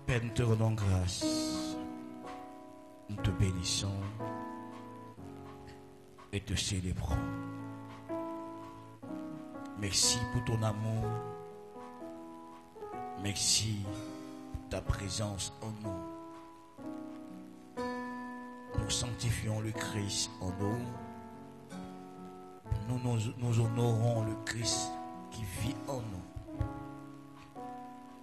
Père, nous te rendons grâce. Nous te bénissons et te célébrons. Merci pour ton amour. Merci pour ta présence en nous. Nous sanctifions le Christ en nous. Nous honorons le Christ qui vit en nous.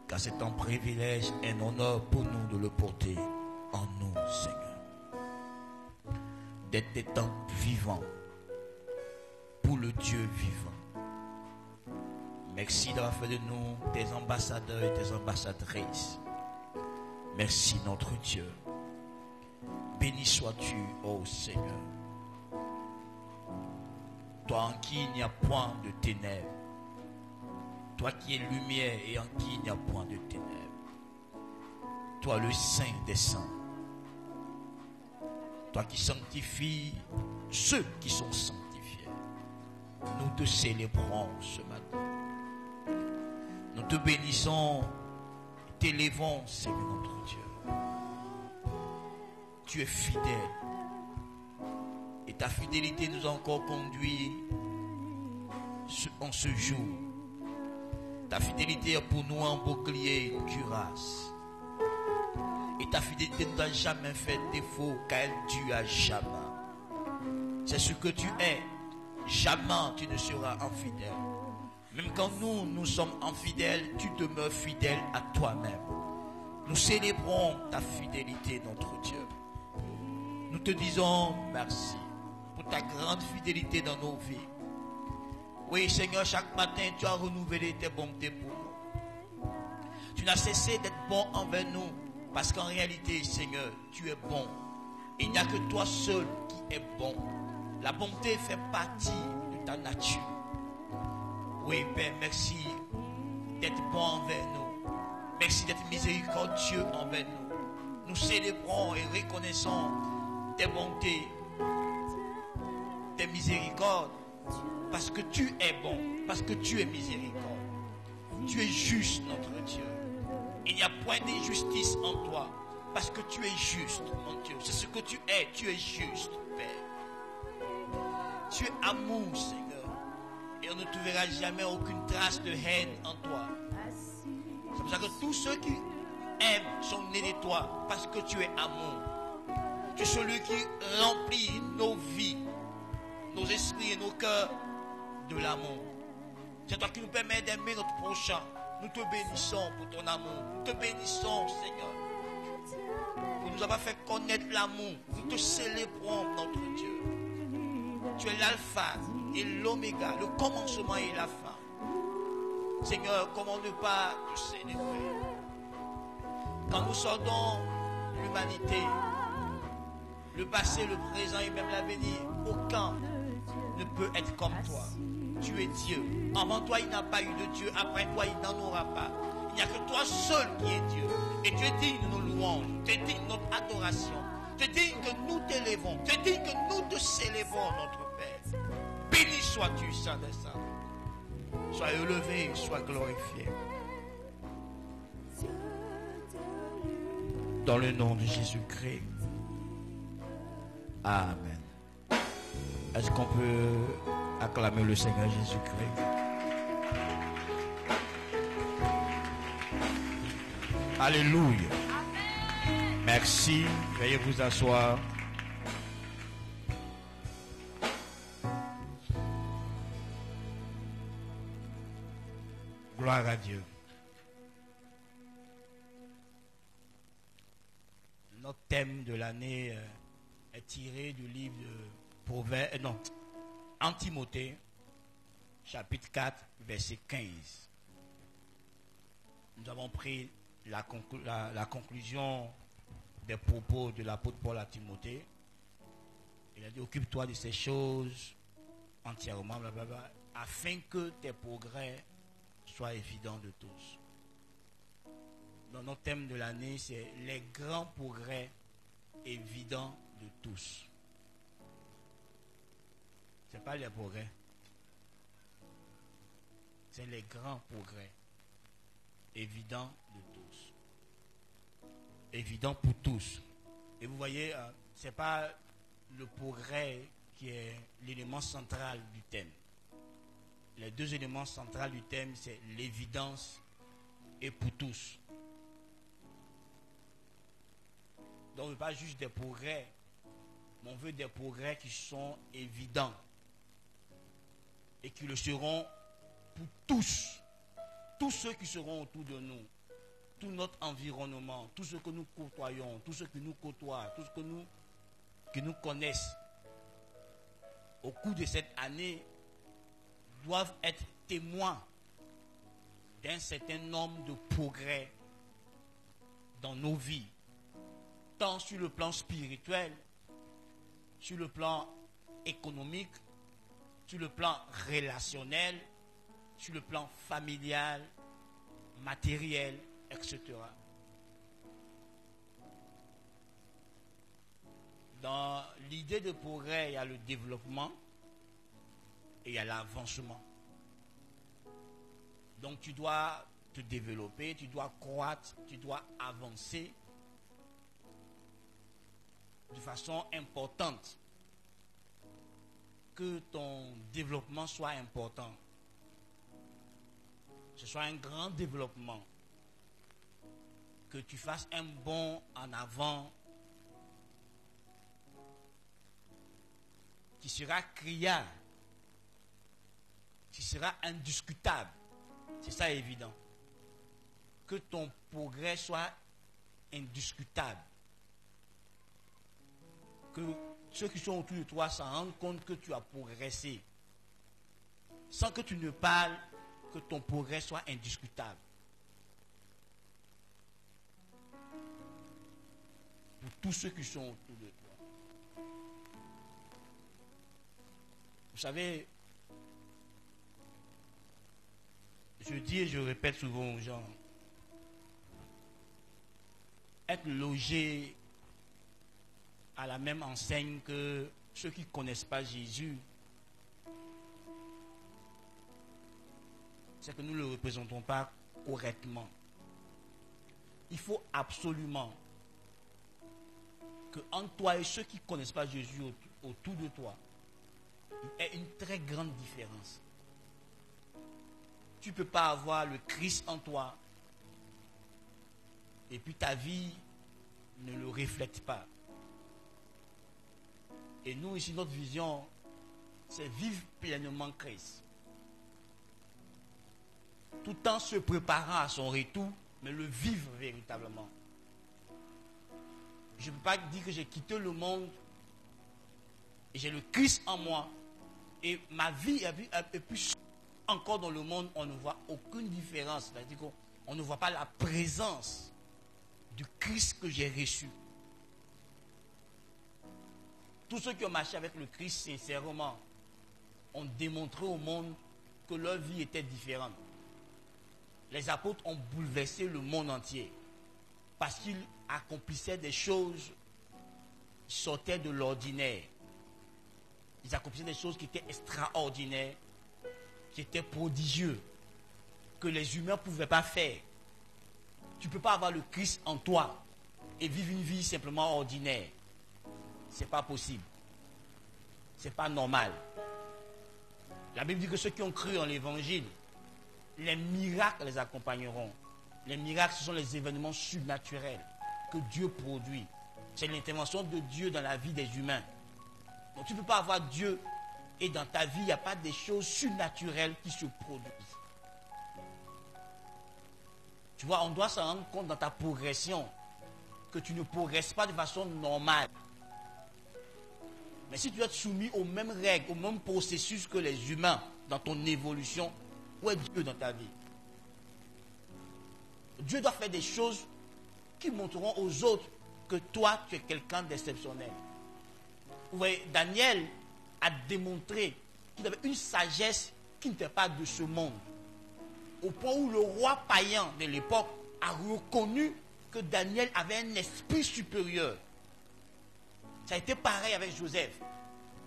Car c'est un privilège et un honneur pour nous de le porter en nous, Seigneur. D'être des temples vivants pour le Dieu vivant. Merci d'avoir fait de nous tes ambassadeurs et tes ambassadrices. Merci notre Dieu. Béni sois-tu, ô Seigneur. Toi en qui il n'y a point de ténèbres. Toi qui es lumière et en qui il n'y a point de ténèbres. Toi le Saint des Saints. Toi qui sanctifies ceux qui sont sanctifiés. Nous te célébrons ce matin. Nous te bénissons, t'élevons, Seigneur notre Dieu. Tu es fidèle. Et ta fidélité nous a encore conduits en ce jour. Ta fidélité est pour nous un bouclier, une cuirasse. Et ta fidélité ne t'a jamais fait défaut, car elle dure à jamais. C'est ce que tu es. Jamais tu ne seras infidèle. Même quand nous sommes infidèles, tu demeures fidèle à toi-même. Nous célébrons ta fidélité, notre Dieu. Nous te disons merci pour ta grande fidélité dans nos vies. Oui, Seigneur, chaque matin, tu as renouvelé tes bontés pour nous. Tu n'as cessé d'être bon envers nous, parce qu'en réalité, Seigneur, tu es bon. Il n'y a que toi seul qui es bon. La bonté fait partie de ta nature. Oui, Père, merci d'être bon envers nous. Merci d'être miséricordieux envers nous. Nous célébrons et reconnaissons tes bontés, tes miséricordes. Parce que tu es bon, parce que tu es miséricorde. Tu es juste, notre Dieu. Il n'y a point d'injustice en toi, parce que tu es juste, mon Dieu. C'est ce que tu es juste, Père. Tu es amour, Seigneur. Et on ne trouvera jamais aucune trace de haine en toi. C'est pour ça que tous ceux qui aiment sont nés de toi, parce que tu es amour. Tu es celui qui remplit nos vies, nos esprits et nos cœurs de l'amour. C'est toi qui nous permets d'aimer notre prochain. Nous te bénissons pour ton amour. Nous te bénissons, Seigneur, pour nous avoir fait connaître l'amour. Nous te célébrons, notre Dieu. Tu es l'alpha et l'oméga, le commencement et la fin. Seigneur, comment ne pas te célébrer? Quand nous sortons l'humanité, le passé, le présent et même l'avenir, aucun ne peut être comme toi. Tu es Dieu. Avant toi, il n'y a pas eu de Dieu. Après toi, il n'en aura pas. Il n'y a que toi seul qui es Dieu. Et tu es digne de nos louanges. Tu es digne de notre adoration. Tu es digne que nous t'élevons. Tu es digne que nous te célébrons, notre Père. Béni sois-tu, Saint des Saints. Sois élevé, sois glorifié. Dans le nom de Jésus-Christ. Amen. Est-ce qu'on peut acclamer le Seigneur Jésus-Christ? Alléluia. Amen. Merci. Veuillez vous asseoir. Gloire à Dieu. Notre thème de l'année est tiré du livre de Proverbes, en Timothée, chapitre 4, verset 15. Nous avons pris la conclusion des propos de l'apôtre Paul à Timothée. Il a dit, occupe-toi de ces choses entièrement, blablabla, afin que tes progrès soient évidents de tous. Donc, notre thème de l'année, c'est les grands progrès évidents de tous. Ce n'est pas les progrès. C'est les grands progrès évidents de tous. évident pour tous. Et vous voyez, ce n'est pas le progrès qui est l'élément central du thème. Les deux éléments centraux du thème, c'est l'évidence et pour tous. Donc, on ne veut pas juste des progrès, mais on veut des progrès qui sont évidents et qui le seront pour tous. Tous ceux qui seront autour de nous, tout notre environnement, tous ceux que nous côtoyons, tous ceux qui nous côtoient, tous ceux qui nous connaissent, au cours de cette année, doivent être témoins d'un certain nombre de progrès dans nos vies, tant sur le plan spirituel, sur le plan économique, sur le plan relationnel, sur le plan familial, matériel, etc. Dans l'idée de progrès, il y a le développement et il y a l'avancement. Donc tu dois te développer, tu dois croître, tu dois avancer de façon importante. Que ton développement soit important. Que ce soit un grand développement. Que tu fasses un bond en avant qui sera criard, qui sera indiscutable. C'est ça évident. Que ton progrès soit indiscutable. Que ceux qui sont autour de toi s'en rendent compte que tu as progressé. Sans que tu ne parles, que ton progrès soit indiscutable. Pour tous ceux qui sont autour de toi. Vous savez, je dis et je répète souvent aux gens, être logé à la même enseigne que ceux qui ne connaissent pas Jésus, c'est que nous ne le représentons pas correctement. Il faut absolument que entre toi et ceux qui ne connaissent pas Jésus autour de toi, il y ait une très grande différence. Tu ne peux pas avoir le Christ en toi et puis ta vie ne le reflète pas. Et nous, ici, notre vision, c'est vivre pleinement Christ. Tout en se préparant à son retour, mais le vivre véritablement. Je ne peux pas dire que j'ai quitté le monde et j'ai le Christ en moi. Et ma vie est plus encore dans le monde, on ne voit aucune différence. C'est-à-dire qu'on ne voit pas la présence du Christ que j'ai reçu. Tous ceux qui ont marché avec le Christ, sincèrement, ont démontré au monde que leur vie était différente. Les apôtres ont bouleversé le monde entier parce qu'ils accomplissaient des choses qui sortaient de l'ordinaire. Ils accomplissaient des choses qui étaient extraordinaires, qui étaient prodigieux, que les humains ne pouvaient pas faire. Tu ne peux pas avoir le Christ en toi et vivre une vie simplement ordinaire. Ce n'est pas possible. Ce n'est pas normal. La Bible dit que ceux qui ont cru en l'évangile, les miracles les accompagneront. Les miracles, ce sont les événements surnaturels que Dieu produit. C'est l'intervention de Dieu dans la vie des humains. Donc tu ne peux pas avoir Dieu et dans ta vie, il n'y a pas des choses surnaturelles qui se produisent. Tu vois, on doit se rendre compte dans ta progression que tu ne progresses pas de façon normale. Mais si tu es soumis aux mêmes règles, aux mêmes processus que les humains dans ton évolution, où est Dieu dans ta vie? Dieu doit faire des choses qui montreront aux autres que toi, tu es quelqu'un d'exceptionnel. Vous voyez, Daniel a démontré qu'il avait une sagesse qui n'était pas de ce monde. Au point où le roi païen de l'époque a reconnu que Daniel avait un esprit supérieur. Ça a été pareil avec Joseph.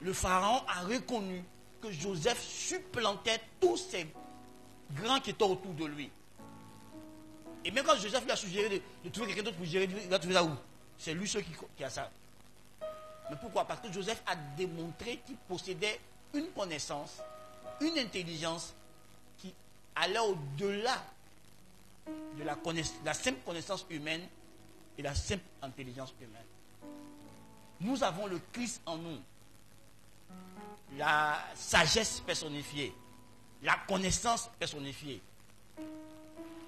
Le pharaon a reconnu que Joseph supplantait tous ces grands qui étaient autour de lui. Et même quand Joseph lui a suggéré de trouver quelqu'un d'autre pour gérer, il va trouver ça où? C'est lui seul qui a ça. Mais pourquoi? Parce que Joseph a démontré qu'il possédait une connaissance, une intelligence qui allait au-delà de la simple connaissance humaine et la simple intelligence humaine. Nous avons le Christ en nous, la sagesse personnifiée, la connaissance personnifiée,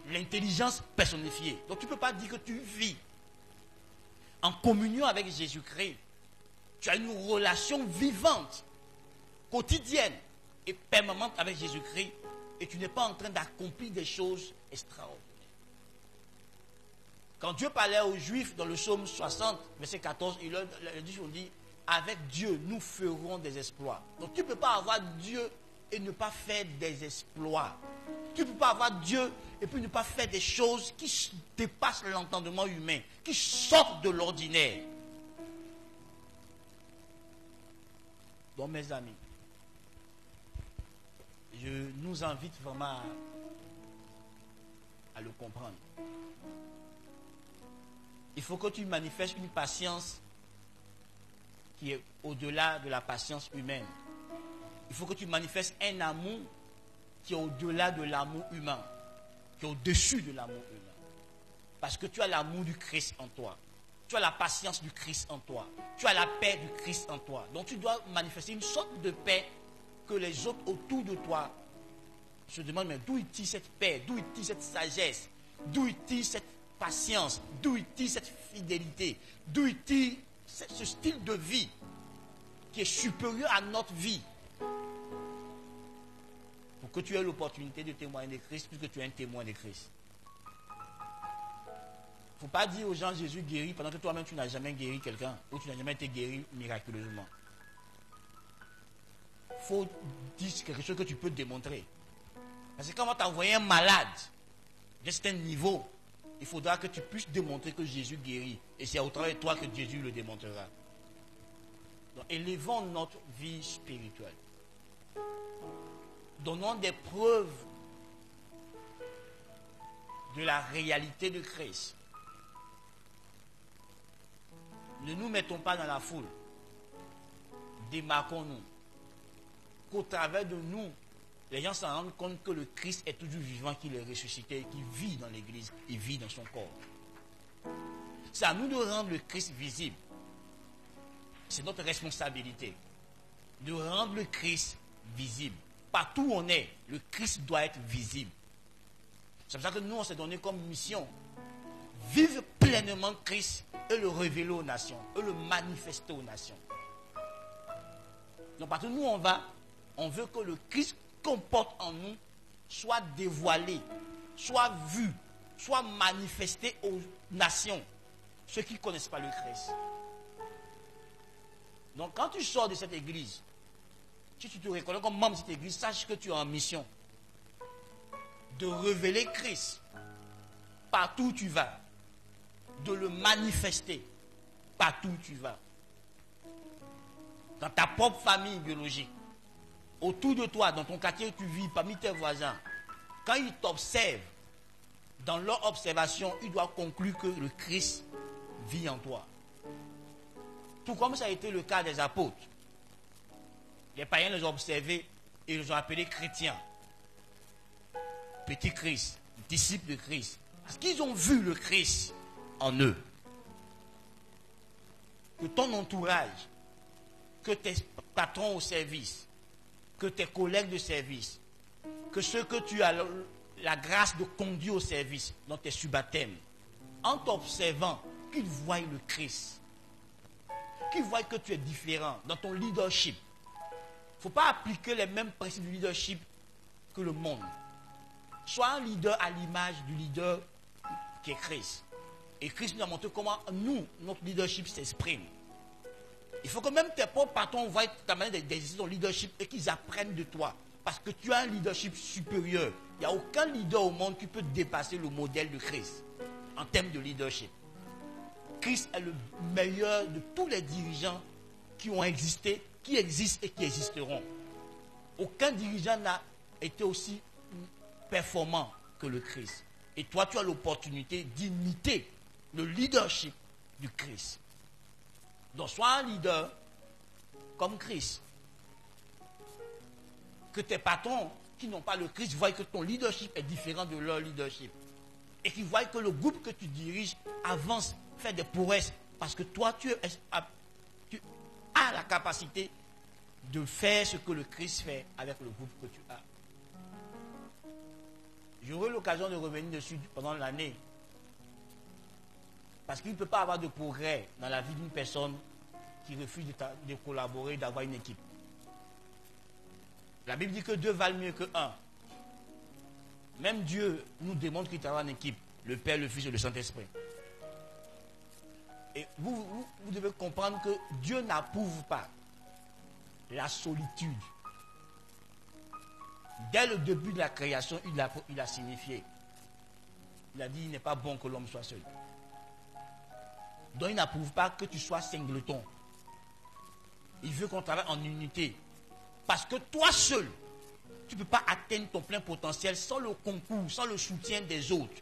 l'intelligence personnifiée. Donc tu ne peux pas dire que tu vis en communion avec Jésus-Christ. Tu as une relation vivante, quotidienne et permanente avec Jésus-Christ et tu n'es pas en train d'accomplir des choses extraordinaires. Quand Dieu parlait aux Juifs dans le psaume 60, verset 14, ils ont dit, avec Dieu, nous ferons des exploits. Donc tu ne peux pas avoir Dieu et ne pas faire des exploits. Tu ne peux pas avoir Dieu et puis ne pas faire des choses qui dépassent l'entendement humain, qui sortent de l'ordinaire. Donc mes amis, je nous invite vraiment à le comprendre. Il faut que tu manifestes une patience qui est au-delà de la patience humaine. Il faut que tu manifestes un amour qui est au-delà de l'amour humain, qui est au-dessus de l'amour humain. Parce que tu as l'amour du Christ en toi. Tu as la patience du Christ en toi. Tu as la paix du Christ en toi. Donc tu dois manifester une sorte de paix que les autres autour de toi se demandent, mais d'où est-il cette paix? D'où est-il cette sagesse? D'où est-il cette patience? D'où est-il cette fidélité? D'où est-il ce style de vie qui est supérieur à notre vie? Pour que tu aies l'opportunité de témoigner de Christ, puisque tu es un témoin de Christ. Il ne faut pas dire aux gens Jésus guérit pendant que toi-même tu n'as jamais guéri quelqu'un ou tu n'as jamais été guéri miraculeusement. Il faut dire quelque chose que tu peux démontrer. Parce que quand on va t'envoyer un malade d'un certain niveau, il faudra que tu puisses démontrer que Jésus guérit. Et c'est au travers de toi que Jésus le démontrera. Donc élevons notre vie spirituelle. Donnons des preuves de la réalité de Christ. Ne nous mettons pas dans la foule. Démarquons-nous. Qu'au travers de nous, les gens s'en rendent compte que le Christ est toujours vivant, qu'il est ressuscité, qu'il vit dans l'église, il vit dans son corps. C'est à nous de rendre le Christ visible. C'est notre responsabilité de rendre le Christ visible. Partout où on est, le Christ doit être visible. C'est pour ça que nous, on s'est donné comme mission vivre pleinement Christ et le révéler aux nations, et le manifester aux nations. Donc partout où nous on va, on veut que le Christ qu'on porte en nous soit dévoilé, soit vu, soit manifesté aux nations, ceux qui ne connaissent pas le Christ. Donc quand tu sors de cette église, si tu te reconnais comme membre de cette église, sache que tu es en mission de révéler Christ partout où tu vas, de le manifester partout où tu vas. Dans ta propre famille biologique, autour de toi, dans ton quartier où tu vis, parmi tes voisins, quand ils t'observent, dans leur observation, ils doivent conclure que le Christ vit en toi. Tout comme ça a été le cas des apôtres. Les païens les ont observés et les ont appelés chrétiens. Petit Christ, disciples de Christ. Parce qu'ils ont vu le Christ en eux. Que ton entourage, que tes patrons au service, que tes collègues de service, que ceux que tu as la grâce de conduire au service dans tes subalternes, en t'observant, qu'ils voient le Christ, qu'ils voient que tu es différent dans ton leadership. Il ne faut pas appliquer les mêmes principes du leadership que le monde. Sois un leader à l'image du leader qui est Christ. Et Christ nous a montré comment nous, notre leadership s'exprime. Il faut que même tes propres patrons voient ta manière d'exercer ton leadership et qu'ils apprennent de toi. Parce que tu as un leadership supérieur. Il n'y a aucun leader au monde qui peut dépasser le modèle de Christ en termes de leadership. Christ est le meilleur de tous les dirigeants qui ont existé, qui existent et qui existeront. Aucun dirigeant n'a été aussi performant que le Christ. Et toi, tu as l'opportunité d'imiter le leadership du Christ. Donc, sois un leader comme Christ. Que tes patrons qui n'ont pas le Christ voient que ton leadership est différent de leur leadership. Et qu'ils voient que le groupe que tu diriges avance, fait des prouesses. Parce que toi, tu as la capacité de faire ce que le Christ fait avec le groupe que tu as. J'aurai l'occasion de revenir dessus pendant l'année. Parce qu'il ne peut pas avoir de progrès dans la vie d'une personne qui refuse de collaborer, d'avoir une équipe. La Bible dit que 2 valent mieux que 1. Même Dieu nous démontre qu'il travaille en équipe. Le Père, le Fils et le Saint-Esprit. Et vous devez comprendre que Dieu n'approuve pas la solitude. Dès le début de la création, il a signifié. Il a dit, il n'est pas bon que l'homme soit seul. Donc il n'approuve pas que tu sois singleton. Il veut qu'on travaille en unité. Parce que toi seul, tu ne peux pas atteindre ton plein potentiel sans le concours, sans le soutien des autres.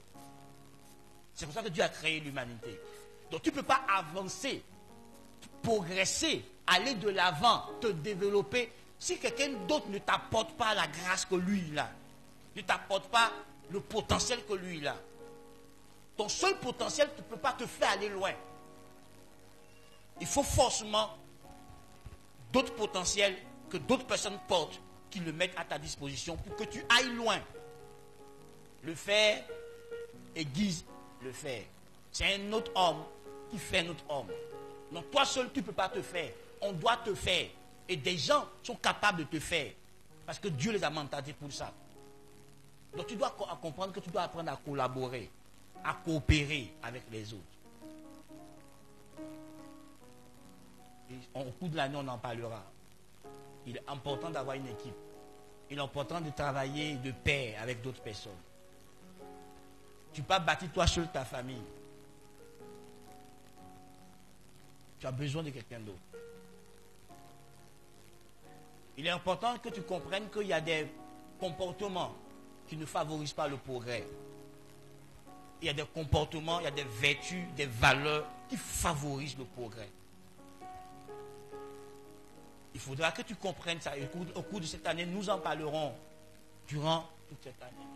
C'est pour ça que Dieu a créé l'humanité. Donc tu ne peux pas avancer, progresser, aller de l'avant, te développer, si quelqu'un d'autre ne t'apporte pas la grâce que lui il a, ne t'apporte pas le potentiel que lui il a. Ton seul potentiel ne peut pas te faire aller loin. Il faut forcément d'autres potentiels que d'autres personnes portent, qui le mettent à ta disposition pour que tu ailles loin. Le faire aiguise le faire. C'est un autre homme qui fait un autre homme. Donc toi seul, tu ne peux pas te faire. On doit te faire. Et des gens sont capables de te faire. Parce que Dieu les a mandatés pour ça. Donc tu dois comprendre que tu dois apprendre à collaborer, à coopérer avec les autres. Et au cours de l'année, on en parlera. Il est important d'avoir une équipe. Il est important de travailler de pair avec d'autres personnes. Tu ne peux pas bâtir toi seul ta famille. Tu as besoin de quelqu'un d'autre. Il est important que tu comprennes qu'il y a des comportements qui ne favorisent pas le progrès. Il y a des comportements, il y a des vertus, des valeurs qui favorisent le progrès. Il faudra que tu comprennes ça. Et au cours de cette année, nous en parlerons durant toute cette année.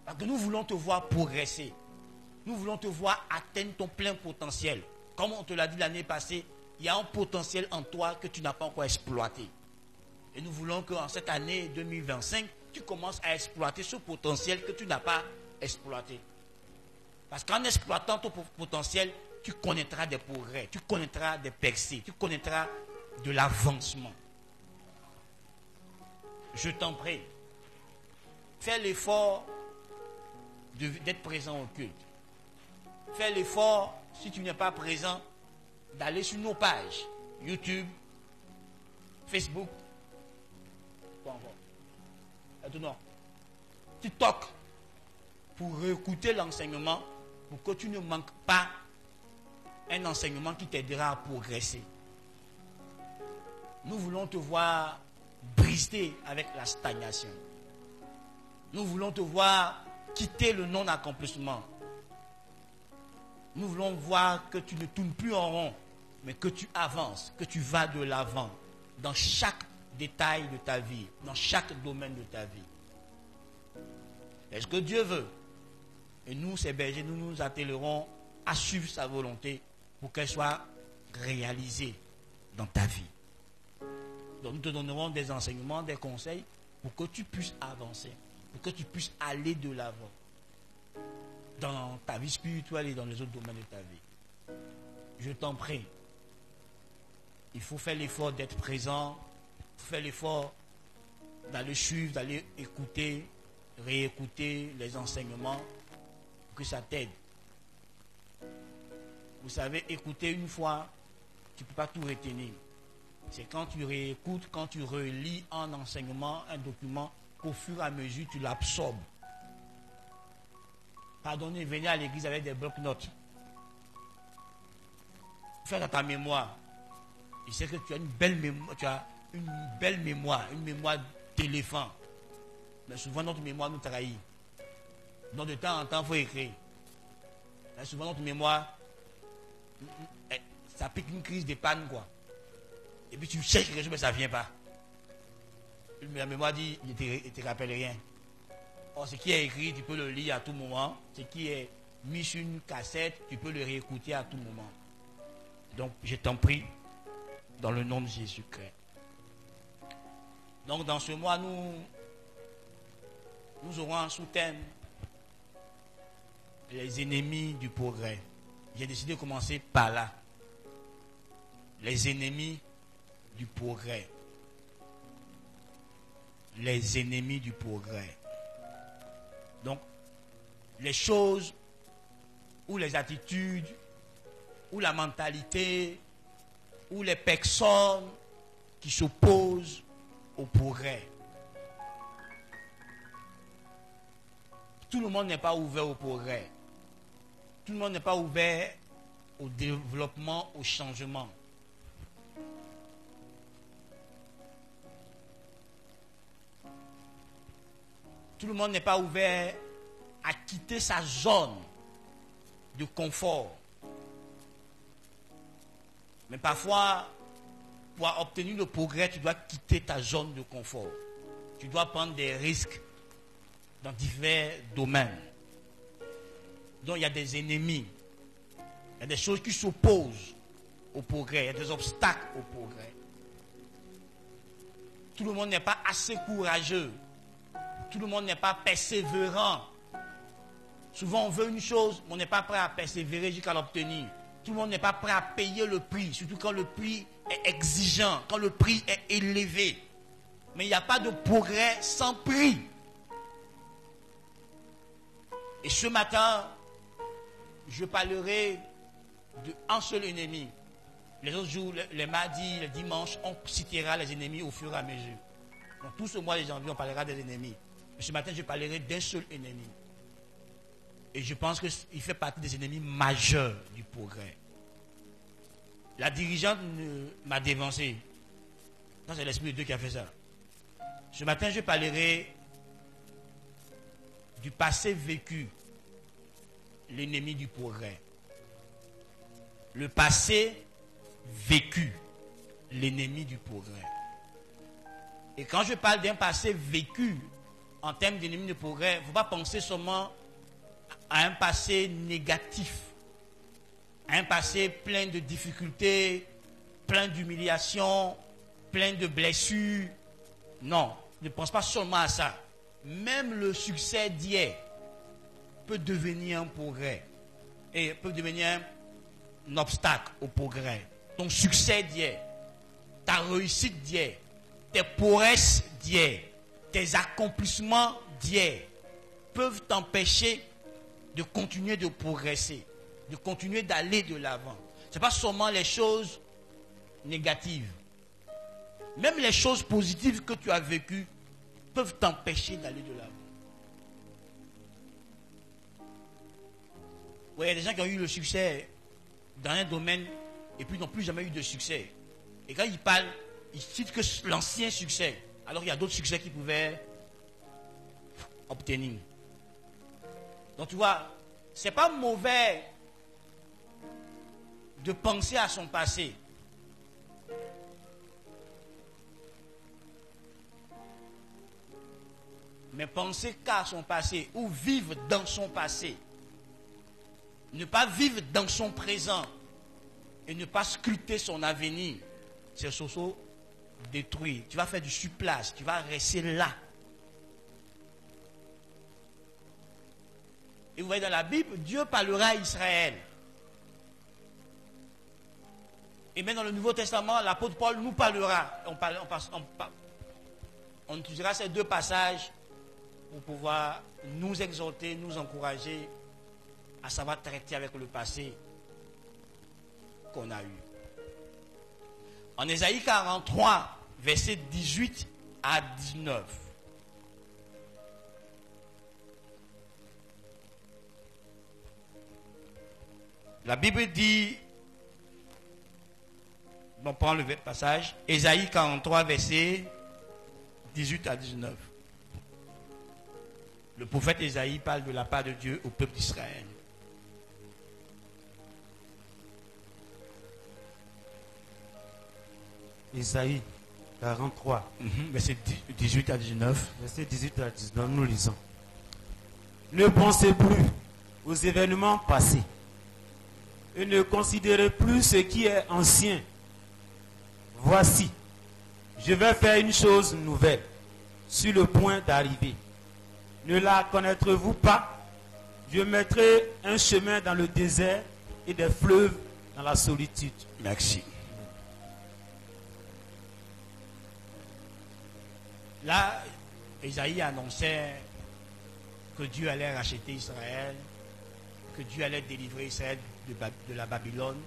Parce que nous voulons te voir progresser. Nous voulons te voir atteindre ton plein potentiel. Comme on te l'a dit l'année passée, il y a un potentiel en toi que tu n'as pas encore exploité. Et nous voulons qu'en cette année 2025, tu commences à exploiter ce potentiel que tu n'as pas exploité. Parce qu'en exploitant ton potentiel, tu connaîtras des progrès, tu connaîtras des percées, tu connaîtras de l'avancement. Je t'en prie, fais l'effort d'être présent au culte. Fais l'effort, si tu n'es pas présent, d'aller sur nos pages YouTube, Facebook, TikTok, pour réécouter l'enseignement, pour que tu ne manques pas un enseignement qui t'aidera à progresser. Nous voulons te voir briser avec la stagnation. Nous voulons te voir quitter le non-accomplissement. Nous voulons voir que tu ne tournes plus en rond, mais que tu avances, que tu vas de l'avant dans chaque détail de ta vie, dans chaque domaine de ta vie. Est-ce que Dieu veut? Et nous, ces bergers, nous nous attellerons à suivre sa volonté pour qu'elle soit réalisée dans ta vie. Donc nous te donnerons des enseignements, des conseils pour que tu puisses avancer, pour que tu puisses aller de l'avant dans ta vie spirituelle et dans les autres domaines de ta vie. Je t'en prie. Il faut faire l'effort d'être présent, il faut faire l'effort d'aller suivre, d'aller écouter, réécouter les enseignements pour que ça t'aide. Vous savez, écouter une fois, tu ne peux pas tout retenir. C'est quand tu réécoutes, quand tu relis un enseignement, un document, qu'au fur et à mesure, tu l'absorbes. Pardonnez, venez à l'église avec des blocs-notes. Fais dans ta mémoire. Je sais que tu as une belle mémoire, une mémoire d'éléphant. Mais souvent, notre mémoire nous trahit. Donc de temps en temps, il faut écrire. Là, souvent notre mémoire, ça pique une crise de panne, quoi. Et puis tu cherches quelque chose, mais ça ne vient pas. La mémoire dit, il ne te rappelle rien. Or, ce qui est écrit, tu peux le lire à tout moment. Ce qui est mis sur une cassette, tu peux le réécouter à tout moment. Donc, je t'en prie, dans le nom de Jésus-Christ. Donc, dans ce mois, nous aurons un sous-thème, les ennemis du progrès. J'ai décidé de commencer par là. Les ennemis du progrès. Les ennemis du progrès. Donc, les choses ou les attitudes ou la mentalité ou les personnes qui s'opposent au progrès. Tout le monde n'est pas ouvert au progrès. Tout le monde n'est pas ouvert au développement, au changement. Tout le monde n'est pas ouvert à quitter sa zone de confort. Mais parfois, pour obtenir le progrès, tu dois quitter ta zone de confort. Tu dois prendre des risques dans divers domaines. Donc il y a des ennemis. Il y a des choses qui s'opposent au progrès. Il y a des obstacles au progrès. Tout le monde n'est pas assez courageux. Tout le monde n'est pas persévérant. Souvent on veut une chose, mais on n'est pas prêt à persévérer jusqu'à l'obtenir. Tout le monde n'est pas prêt à payer le prix, surtout quand le prix est exigeant, quand le prix est élevé. Mais il n'y a pas de progrès sans prix. Et ce matin, je parlerai d'un seul ennemi. Les autres jours, les mardis, les dimanches, on citera les ennemis au fur et à mesure. Donc tout ce mois de janvier, on parlera des ennemis. Mais ce matin, je parlerai d'un seul ennemi. Et je pense qu'il fait partie des ennemis majeurs du progrès. La dirigeante m'a dévancé. Non, c'est l'Esprit de Dieu qui a fait ça. Ce matin, je parlerai du passé vécu, l'ennemi du progrès. Le passé vécu, l'ennemi du progrès. Et quand je parle d'un passé vécu, en termes d'ennemi du progrès, il ne faut pas penser seulement à un passé négatif, à un passé plein de difficultés, plein d'humiliations, plein de blessures. Non, ne pense pas seulement à ça. Même le succès d'hier peut devenir un progrès et peut devenir un obstacle au progrès. Ton succès d'hier, ta réussite d'hier, tes prouesses d'hier, tes accomplissements d'hier peuvent t'empêcher de continuer de progresser, de continuer d'aller de l'avant. Ce n'est pas seulement les choses négatives. Même les choses positives que tu as vécues peuvent t'empêcher d'aller de l'avant. Oui, il y a des gens qui ont eu le succès dans un domaine et puis n'ont plus jamais eu de succès. Et quand ils parlent, ils citent que l'ancien succès, alors qu'il y a d'autres succès qu'ils pouvaient obtenir. Donc tu vois, c'est pas mauvais de penser à son passé. Mais penser qu'à son passé ou vivre dans son passé. Ne pas vivre dans son présent et ne pas scruter son avenir, c'est surtout détruire. Tu vas faire du surplace, tu vas rester là. Et vous voyez dans la Bible, Dieu parlera à Israël. Et même dans le Nouveau Testament, l'apôtre Paul nous parlera. On utilisera ces deux passages pour pouvoir nous exhorter, nous encourager à savoir traiter avec le passé qu'on a eu. En Ésaïe 43, versets 18 à 19. La Bible dit, on prend le passage, Ésaïe 43, versets 18 à 19. Le prophète Ésaïe parle de la part de Dieu au peuple d'Israël. Ésaïe 43, Verset 18 à 19. verset 18 à 19, nous lisons. Ne pensez plus aux événements passés et ne considérez plus ce qui est ancien. Voici, je vais faire une chose nouvelle sur le point d'arriver. Ne la connaîtrez-vous pas? Je mettrai un chemin dans le désert et des fleuves dans la solitude. Merci. Là, Ésaïe annonçait que Dieu allait racheter Israël, que Dieu allait délivrer Israël de la Babylone,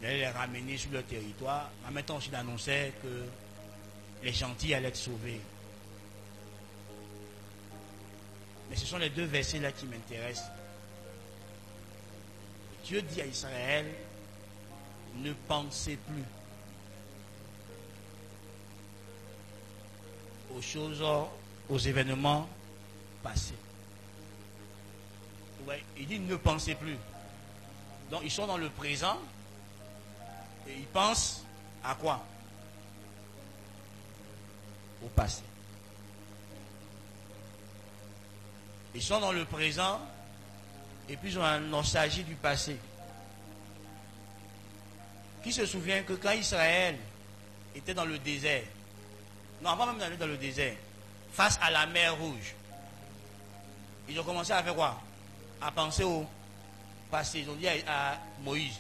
il allait les ramener sur leur territoire. En même temps, il annonçait que les gentils allaient être sauvés. Mais ce sont les deux versets-là qui m'intéressent. Dieu dit à Israël, ne pensez plus aux choses, aux événements passés. Ouais, il dit ne pensez plus. Donc ils sont dans le présent et ils pensent à quoi? Au passé. Ils sont dans le présent et puis ils ont une nostalgie du passé. Qui se souvient que quand Israël était dans le désert, non, avant même d'aller dans le désert, face à la mer Rouge, ils ont commencé à faire quoi? À penser au passé. Ils ont dit à Moïse,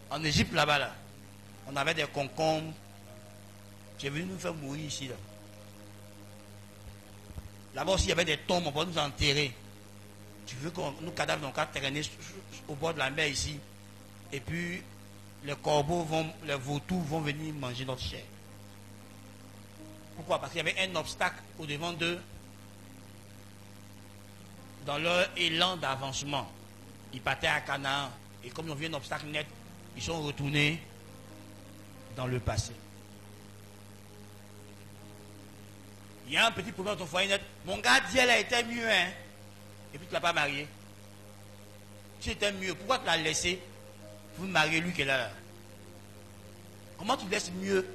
en Égypte là-bas, là, on avait des concombres, tu es venu nous faire mourir ici. Là. Là-bas aussi, il y avait des tombes, on va nous enterrer. Tu veux que nos cadavres n'ont qu'à traîner au bord de la mer ici. Et puis, les corbeaux, les vautours vont venir manger notre chair. Pourquoi? Parce qu'il y avait un obstacle au-devant d'eux. Dans leur élan d'avancement. Ils partaient à Canaan. Et comme ils ont vu un obstacle net, ils sont retournés dans le passé. Il y a un petit problème dans ton foyer net. Mon gars dit elle a été mieux, hein. Et puis tu ne l'as pas marié. Tu étais mieux. Pourquoi tu l'as laissé pour marier lui qui est là? Comment tu laisses mieux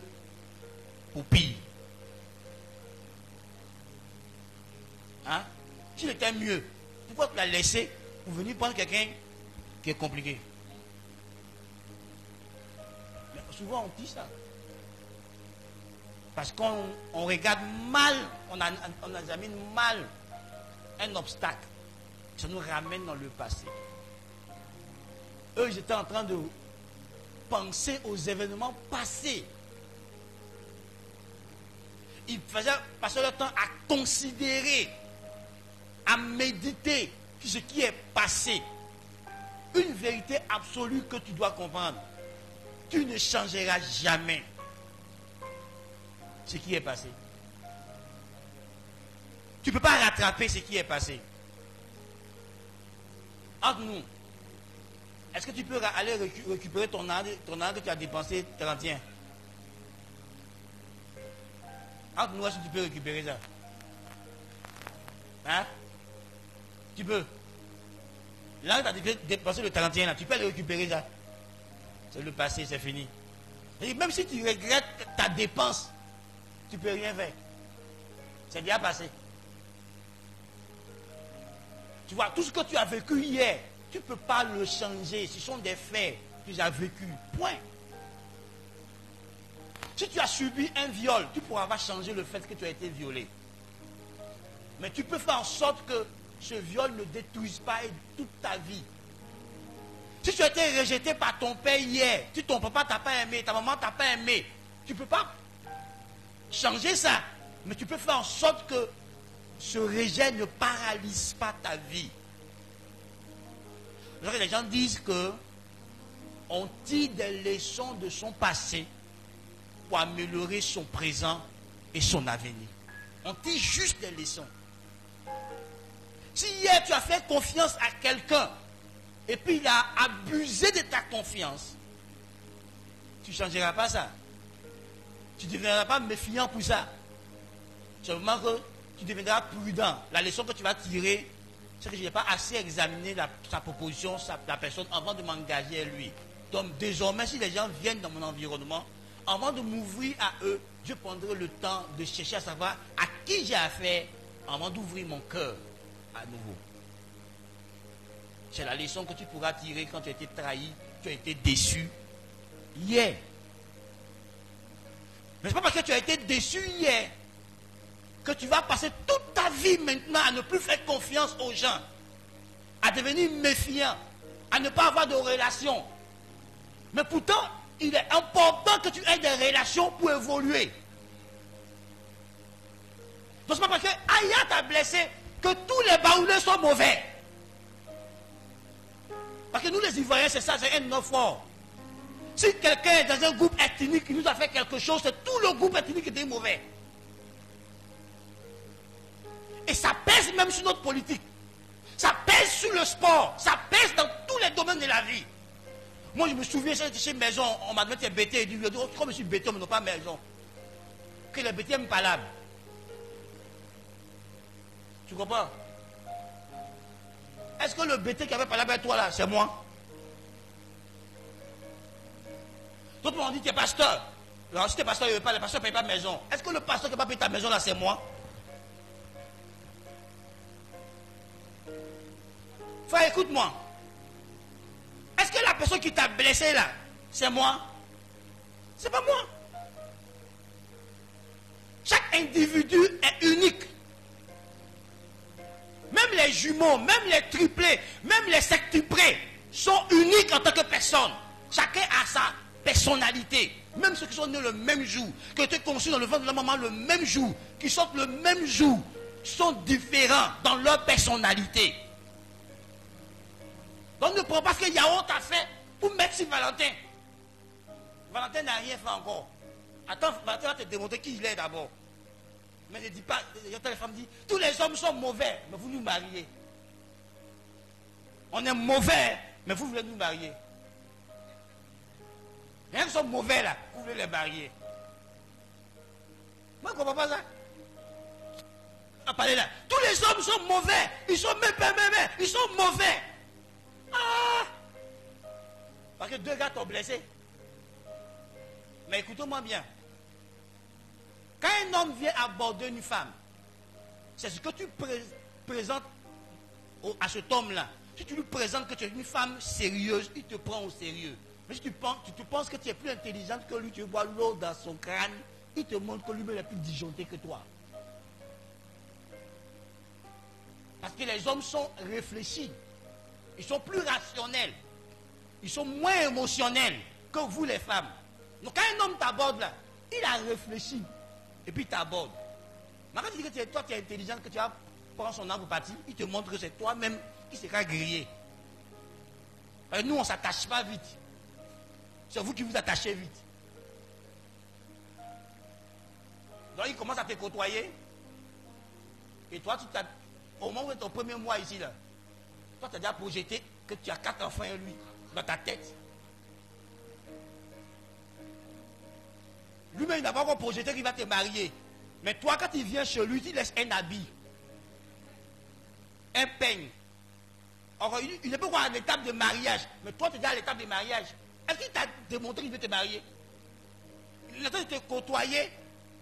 pour pire? Hein? Tu étais mieux. Pourquoi tu l'as laissé pour venir prendre quelqu'un qui est compliqué? Mais souvent on dit ça. Parce qu'on regarde mal, on examine mal un obstacle. Ça nous ramène dans le passé. Eux, ils étaient en train de penser aux événements passés. Ils passaient leur temps à considérer, à méditer sur ce qui est passé. Une vérité absolue que tu dois comprendre. Tu ne changeras jamais ce qui est passé. Tu ne peux pas rattraper ce qui est passé. Entre nous, est-ce que tu peux aller récupérer ton argent que tu as dépensé 31? Entre nous, est-ce que tu peux récupérer ça? Hein? Tu peux. Là, tu as dépensé le 31, là, tu peux aller récupérer ça. C'est le passé, c'est fini. Et même si tu regrettes ta dépense, tu ne peux rien faire. C'est déjà passé. Tu vois, tout ce que tu as vécu hier, tu ne peux pas le changer. Ce sont des faits que tu as vécus. Point. Si tu as subi un viol, tu ne pourras pas changer le fait que tu as été violé. Mais tu peux faire en sorte que ce viol ne détruise pas toute ta vie. Si tu as été rejeté par ton père hier, si ton papa t'a pas aimé, ta maman t'a pas aimé, tu ne peux pas changer ça. Mais tu peux faire en sorte que ce rejet ne paralyse pas ta vie. Alors les gens disent que on tire des leçons de son passé pour améliorer son présent et son avenir. On tire juste des leçons. Si hier tu as fait confiance à quelqu'un et puis il a abusé de ta confiance, tu ne changeras pas ça. Tu ne deviendras pas méfiant pour ça. Seulement que tu deviendras prudent. La leçon que tu vas tirer, c'est que je n'ai pas assez examiné sa proposition, la personne, avant de m'engager à lui. Donc désormais, si les gens viennent dans mon environnement, avant de m'ouvrir à eux, je prendrai le temps de chercher à savoir à qui j'ai affaire, avant d'ouvrir mon cœur à nouveau. C'est la leçon que tu pourras tirer quand tu as été trahi, tu as été déçu hier. Mais ce n'est pas parce que tu as été déçu hier que tu vas passer toute ta vie maintenant à ne plus faire confiance aux gens, à devenir méfiant, à ne pas avoir de relations. Mais pourtant, il est important que tu aies des relations pour évoluer. Donc ce n'est pas parce que Aya t'a blessé que tous les Baoulés sont mauvais. Parce que nous les Ivoiriens, c'est ça, c'est un nom fort. Si quelqu'un est dans un groupe ethnique qui nous a fait quelque chose, c'est tout le groupe ethnique qui est mauvais. Et ça pèse même sur notre politique. Ça pèse sur le sport. Ça pèse dans tous les domaines de la vie. Moi, je me souviens, j'étais chez Maison, on m'a demandé bêté. Il dit, comme je suis béton, mais non pas Maison. Que les bêtés me parlent. Tu comprends? Est-ce que le bêté qui avait parlé avec toi là, c'est moi? D'autres m'ont dit, tu es pasteur. Alors, si tu es pasteur, il ne pas, le pasteur ne paye pas maison. Est-ce que le pasteur qui n'a pas payé ta maison là, c'est moi? Frère, écoute-moi. Est-ce que la personne qui t'a blessé là, c'est moi? C'est pas moi. Chaque individu est unique. Même les jumeaux, même les triplés, même les septuplés sont uniques en tant que personne. Chacun a sa personnalité. Même ceux qui sont nés le même jour, qui ont été conçus dans le ventre de la maman le même jour, qui sortent le même jour, sont différents dans leur personnalité. Donc ne prends pas ce que Yahoo t'a fait pour mettre sur Valentin. Valentin n'a rien fait encore. Attends, Valentin va te démontrer qui il est d'abord. Mais ne dis pas, les femmes disent, tous les hommes sont mauvais, mais vous nous mariez. On est mauvais, mais vous voulez nous marier. Les gens qui sont mauvais là, vous voulez les marier. Moi je ne comprends pas ça. On parler là. Tous les hommes sont mauvais, ils sont même, ils sont mauvais. Ah! Parce que deux gars t'ont blessé. Mais écoutez-moi bien. Quand un homme vient aborder une femme, c'est ce que tu présentes à cet homme-là. Si tu lui présentes que tu es une femme sérieuse, il te prend au sérieux. Mais si tu penses que tu es plus intelligente que lui, tu vois l'eau dans son crâne, il te montre que lui-même est plus disjoncté que toi. Parce que les hommes sont réfléchis. Ils sont plus rationnels. Ils sont moins émotionnels que vous les femmes. Donc quand un homme t'aborde là, il a réfléchi. Et puis il t'aborde. Mais quand tu dis que toi tu es intelligent, que tu vas prendre son arbre parti, il te montre que c'est toi-même qui sera grillé. Parce que nous on ne s'attache pas vite. C'est vous qui vous attachez vite. Donc il commence à te côtoyer. Et toi, au moment où tu es ton premier mois ici, là, toi tu as déjà projeté que tu as 4 enfants en lui, dans ta tête. Lui-même, il n'a pas encore projeté qu'il va te marier. Mais toi, quand il vient chez lui, tu laisses un habit, un peigne. Alors, il n'est pas encore à l'étape de mariage. Mais toi, tu es déjà à l'étape de mariage. Est-ce qu'il t'a démontré qu'il veut te marier? Il a de te côtoyer.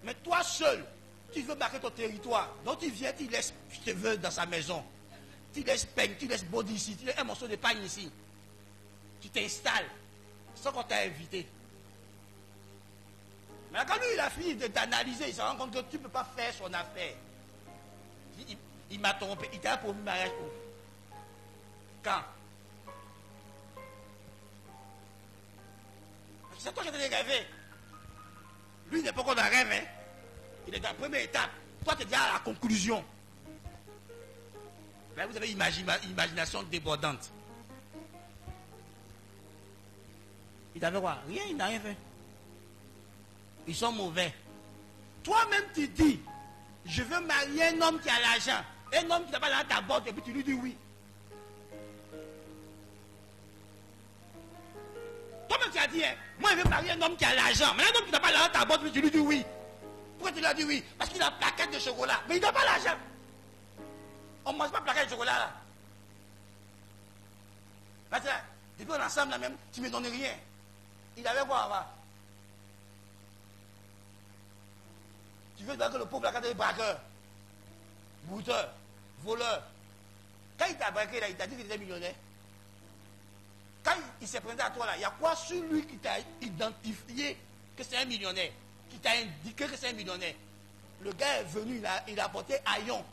Mais toi seul, tu veux marquer ton territoire. Donc, tu viens, tu laisses cheveux dans sa maison. Tu laisses peigne, tu laisses body ici. Tu laisses un morceau de pagne ici. Tu t'installes. Sans qu'on t'a invité. Mais quand lui, il a fini d'analyser, il se rend compte que tu ne peux pas faire son affaire. Il m'a trompé. Il t'a promis mariage où? Quand? C'est toi qui t'es rêvé. Lui, il n'est pas encore dans le rêve. Hein? Il est dans la première étape. Toi, tu es déjà à la conclusion. Là, vous avez une imagination débordante. Il t'avait quoi? Rien, il n'a rien fait. Ils sont mauvais. Toi-même, tu dis, je veux marier un homme qui a l'argent. Un homme qui n'a pas dans ta botte, et puis tu lui dis oui. Toi-même, tu as dit, hein, moi, je veux marier un homme qui a l'argent. Mais un homme qui n'a pas dans ta botte, et puis tu lui dis oui. Pourquoi tu lui as dit oui? Parce qu'il a plaquette de chocolat. Mais il n'a pas l'argent. On ne mange pas plaquette de chocolat là. Maintenant, depuis on est ensemble là même, tu ne me donnes rien. Il avait quoi avant? Tu veux dire que le pauvre là, quand il est braqueur, bouteur, voleur. Quand il t'a braqué là, il t'a dit qu'il était millionnaire. Quand il s'est présenté à toi là, il y a quoi sur lui qui t'a identifié que c'est un millionnaire? Qui t'a indiqué que c'est un millionnaire? Le gars est venu, il a apporté Ayon.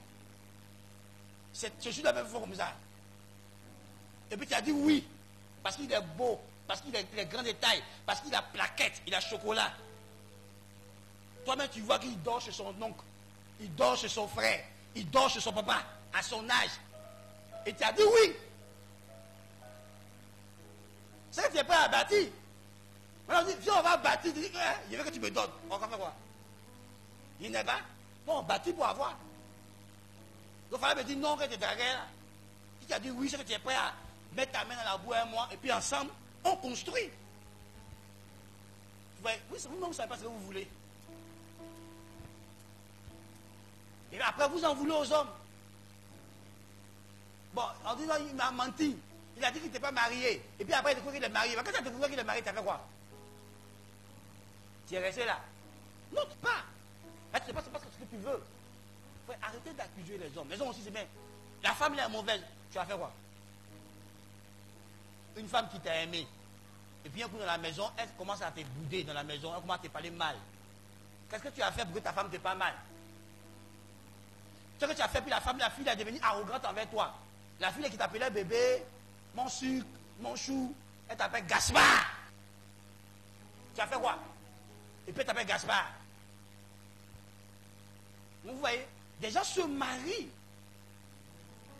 C'est juste la même fois comme ça. Et puis tu as dit oui, parce qu'il est beau, parce qu'il a les grands détails, parce qu'il a plaquette, il a chocolat. Toi-même tu vois qu'il dort chez son oncle, il dort chez son frère, il dort chez son papa, à son âge. Et tu as dit oui. C'est que tu n'es pas à bâtir. Maintenant on dit, viens on va bâtir, tu dis, il veut que tu me donnes. On va faire quoi? Il n'est pas. Non, on bâtit pour avoir. Donc il fallait me dire non que tu es dragué là. Si tu as dit oui, c'est que tu es prêt à mettre ta main dans la boue un mois, et puis ensemble, on construit. Oui, c'est vous-même, vous ne savez pas ce que vous voulez. Et après, vous en voulez aux hommes. Bon, en disant, il m'a menti. Il a dit qu'il n'était pas marié. Et puis après, il découvre qu'il est marié. Quand tu as découvert qu'il est marié, tu as fait quoi? Tu es resté là? Non, tu pars. Là, tu ne sais pas ce que tu veux. Il faut arrêter d'accuser les hommes. Les hommes aussi, c'est bien. La femme, elle est mauvaise. Tu as fait quoi? Une femme qui t'a aimé. Et puis un coup dans la maison, elle commence à te bouder dans la maison. Elle commence à te parler mal. Qu'est-ce que tu as fait pour que ta femme te parle mal? Ce que tu as fait, puis la fille est devenue arrogante envers toi. La fille qui t'appelait bébé, mon sucre, mon chou, elle t'appelle Gaspard. Tu as fait quoi? Et puis elle t'appelle Gaspard. Vous voyez, des gens se marient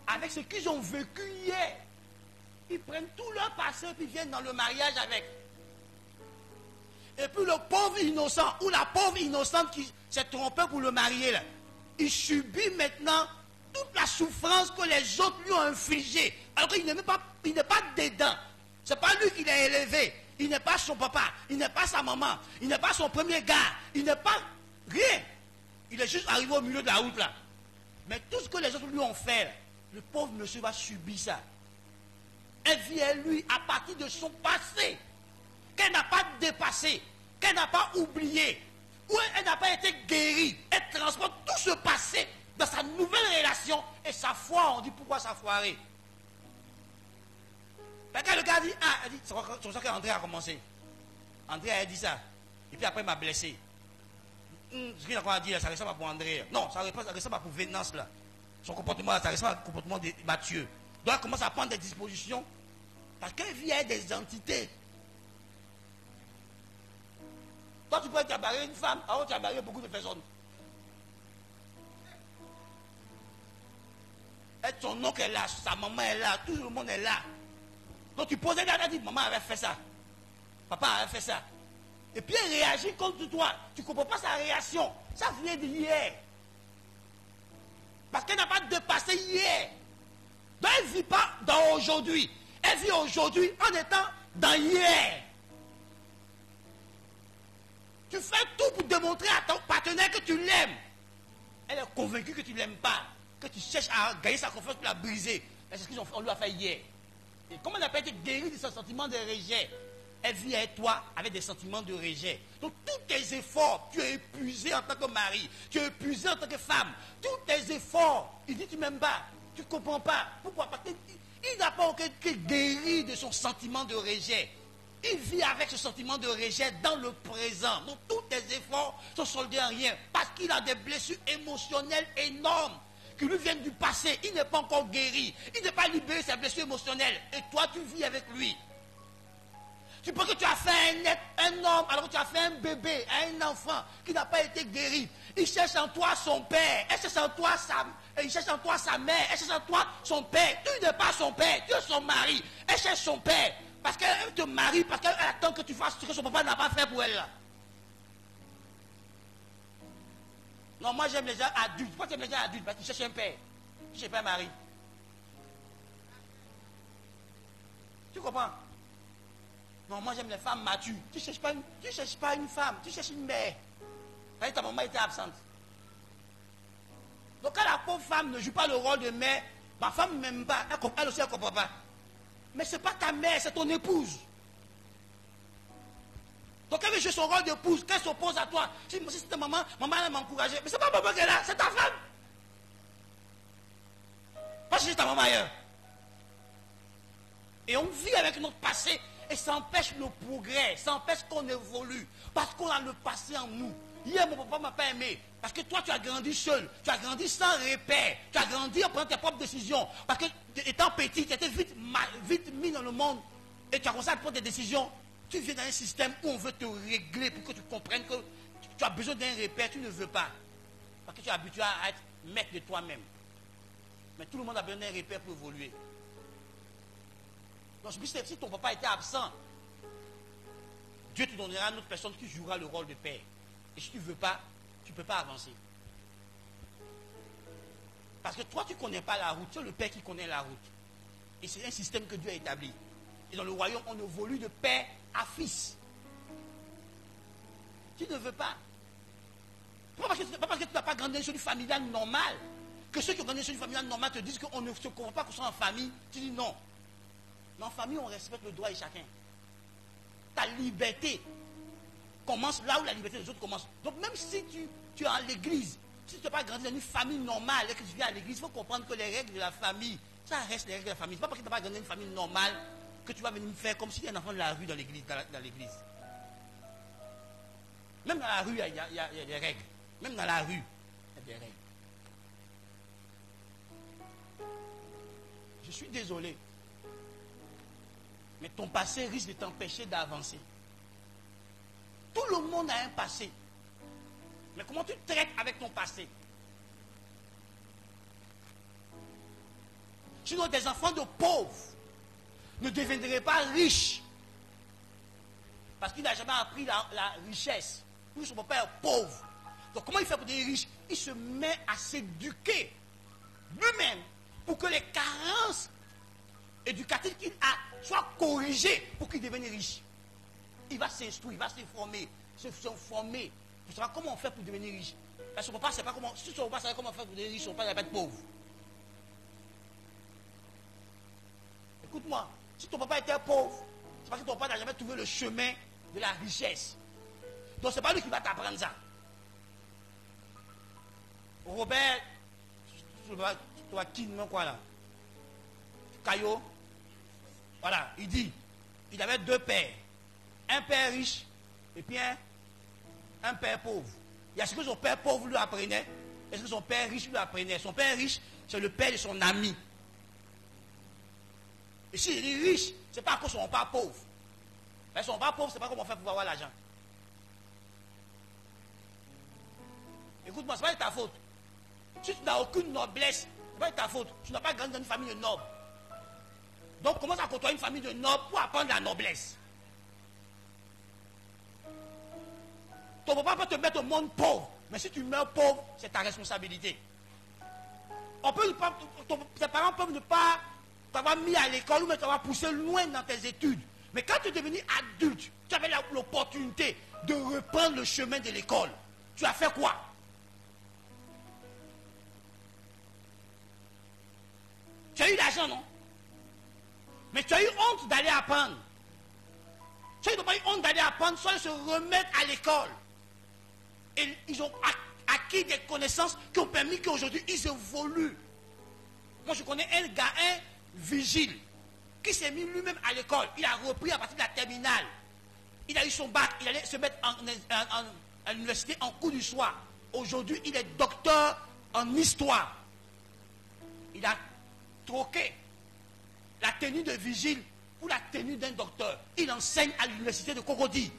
avec ce qu'ils ont vécu hier. Ils prennent tout leur passé et puis viennent dans le mariage avec. Et puis le pauvre innocent ou la pauvre innocente qui s'est trompée pour le marier, là, il subit maintenant toute la souffrance que les autres lui ont infligée. Alors qu'il n'est pas dedans. Ce n'est pas lui qui l'a élevé. Il n'est pas son papa. Il n'est pas sa maman. Il n'est pas son premier gars. Il n'est pas rien. Il est juste arrivé au milieu de la route là. Mais tout ce que les autres lui ont fait, le pauvre monsieur va subir ça. Elle vit à lui à partir de son passé, qu'elle n'a pas dépassé, qu'elle n'a pas oublié, ou elle n'a pas été guérie. Elle transporte tout ce passé dans sa nouvelle relation et sa foi, on dit pourquoi ça foiré. Quand le gars dit, elle dit, c'est pour ça qu'André a commencé. André a dit ça. Et puis après il m'a blessé. Ce qu'il a dit là, ça ressemble à pour André. Non, ça ressemble à pour Vénance là. Son comportement là, ça ressemble au comportement de Mathieu. Donc elle commence à prendre des dispositions parce qu'elle vit avec des entités. Toi tu peux te barrer une femme, alors tu as barré beaucoup de personnes. Et son oncle est là, sa maman est là, tout le monde est là. Donc tu posais là, tu dis, maman avait fait ça, papa avait fait ça. Et puis elle réagit contre toi. Tu ne comprends pas sa réaction. Ça vient d'hier. Parce qu'elle n'a pas dépassé hier. Donc elle ne vit pas dans aujourd'hui. Elle vit aujourd'hui en étant dans hier. Tu fais tout pour démontrer à ton partenaire que tu l'aimes. Elle est convaincue que tu ne l'aimes pas. Que tu cherches à gagner sa confiance pour la briser. C'est ce qu'on lui a fait hier. Et comme elle n'a pas été guérie de son sentiment de rejet, elle vit avec toi avec des sentiments de rejet. Donc tous tes efforts, tu es épuisé en tant que mari, tu es épuisé en tant que femme. Tous tes efforts, il dit tu m'aimes pas, tu ne comprends pas. Pourquoi? Parce qu'il n'a pas été guéri de son sentiment de rejet. Il vit avec ce sentiment de rejet dans le présent. Donc tous tes efforts sont soldés en rien. Parce qu'il a des blessures émotionnelles énormes qui lui viennent du passé. Il n'est pas encore guéri. Il n'est pas libéré de ses blessures émotionnelles. Et toi tu vis avec lui. Tu penses que tu as fait un homme alors que tu as fait un bébé, un enfant qui n'a pas été guéri. Il cherche en toi son père, elle cherche en toi il cherche en toi sa mère, elle cherche en toi son père. Tu n'es pas son père, tu es son mari. Elle cherche son père parce qu'elle te marie, parce qu'elle attend que tu fasses ce que son papa n'a pas fait pour elle. Là. Non, moi j'aime les gens adultes. Pourquoi tu aimes les gens adultes? Parce qu'ils cherchent un père. Tu ne cherches pas un mari. Tu comprends? Non, moi j'aime les femmes matures. Tu ne cherches pas une femme, tu cherches une mère. Ta maman était absente. Donc quand la pauvre femme ne joue pas le rôle de mère, ma femme ne m'aime pas, elle aussi elle ne comprend pas. Mais ce n'est pas ta mère, c'est ton épouse. Donc elle veut jouer son rôle d'épouse, qu'elle s'oppose à toi. Si c'est ta maman, maman elle m'a encouragé. Mais c'est pas maman qu'elle a, c'est ta femme. Pas chercher ta maman ailleurs. Et on vit avec notre passé et ça empêche le progrès, ça empêche qu'on évolue. Parce qu'on a le passé en nous. Hier, mon papa ne m'a pas aimé. Parce que toi, tu as grandi seul. Tu as grandi sans repère. Tu as grandi en prenant tes propres décisions. Parce que, étant petit, tu étais vite mis dans le monde. Et tu as commencé à prendre des décisions. Tu viens dans un système où on veut te régler pour que tu comprennes que tu as besoin d'un repère. Tu ne veux pas. Parce que tu es habitué à être maître de toi-même. Mais tout le monde a besoin d'un repère pour évoluer. Donc, si ton papa était absent, Dieu te donnera une autre personne qui jouera le rôle de père. Et si tu ne veux pas, tu ne peux pas avancer. Parce que toi, tu ne connais pas la route. C'est le père qui connaît la route. Et c'est un système que Dieu a établi. Et dans le royaume, on évolue de père à fils. Tu ne veux pas. Pas parce que tu n'as pas grandi dans une famille normale. Que ceux qui ont grandi dans une famille normale te disent qu'on ne se comprend pas qu'on soit en famille. Tu dis non. Mais en famille, on respecte le droit de chacun. Ta liberté commence là où la liberté des autres commence. Donc même si tu es à l'église, si tu n'as pas grandi dans une famille normale et que tu viens à l'église, il faut comprendre que les règles de la famille, ça reste les règles de la famille. Ce n'est pas parce que tu n'as pas grandi dans une famille normale que tu vas venir faire comme si tu étais un enfant de la rue dans l'église. Même dans la rue, il y a des règles. Même dans la rue, il y a des règles. Je suis désolé. Mais ton passé risque de t'empêcher d'avancer. Tout le monde a un passé. Mais comment tu traites avec ton passé? Sinon, des enfants de pauvres ne deviendraient pas riches. Parce qu'il n'a jamais appris la richesse. Lui, son papa est pauvre. Donc, comment il fait pour devenir riche? Il se met à s'éduquer lui-même pour que les carences éducatives qu'il a soient corrigées pour qu'il devienne riche. Il va s'instruire, il va se former, pour savoir comment on fait pour devenir riche. Parce que son papa ne sait pas comment, si son papa savait comment faire pour devenir riche, son papa ne va pas être pauvre. Écoute-moi, si ton papa était pauvre, c'est parce que ton papa n'a jamais trouvé le chemin de la richesse. Donc c'est pas lui qui va t'apprendre ça. Robert, tu vois qui, non quoi là? Caillot, voilà, il dit, il avait deux pères. Un père riche et puis un père pauvre. Il y a ce que son père pauvre lui apprenait et ce que son père riche lui apprenait. Son père riche, c'est le père de son ami. Et s'il est riche, ce n'est pas à cause de son père pauvre. Mais son père pauvre, c'est pas comment faire pour avoir l'argent. Écoute-moi, ce n'est pas de ta faute. Si tu n'as aucune noblesse, ce n'est pas de ta faute. Tu n'as pas grandi dans une famille de nobles. Donc commence à côtoyer une famille de nobles pour apprendre la noblesse. Ton papa peut te mettre au monde pauvre, mais si tu meurs pauvre, c'est ta responsabilité. Tes parents peuvent ne pas t'avoir mis à l'école ou même t'avoir poussé loin dans tes études. Mais quand tu es devenu adulte, tu avais l'opportunité de reprendre le chemin de l'école. Tu as fait quoi? Tu as eu l'argent, non? Mais tu as eu honte d'aller apprendre. Tu n'as pas eu honte d'aller apprendre, soit ils se remettent à l'école. Et ils ont acquis des connaissances qui ont permis qu'aujourd'hui, ils évoluent. Moi, je connais un gars, un vigile, qui s'est mis lui-même à l'école. Il a repris à partir de la terminale. Il a eu son bac, il allait se mettre à l'université en cours du soir. Aujourd'hui, il est docteur en histoire. Il a troqué la tenue de vigile pour la tenue d'un docteur. Il enseigne à l'université de Cocody.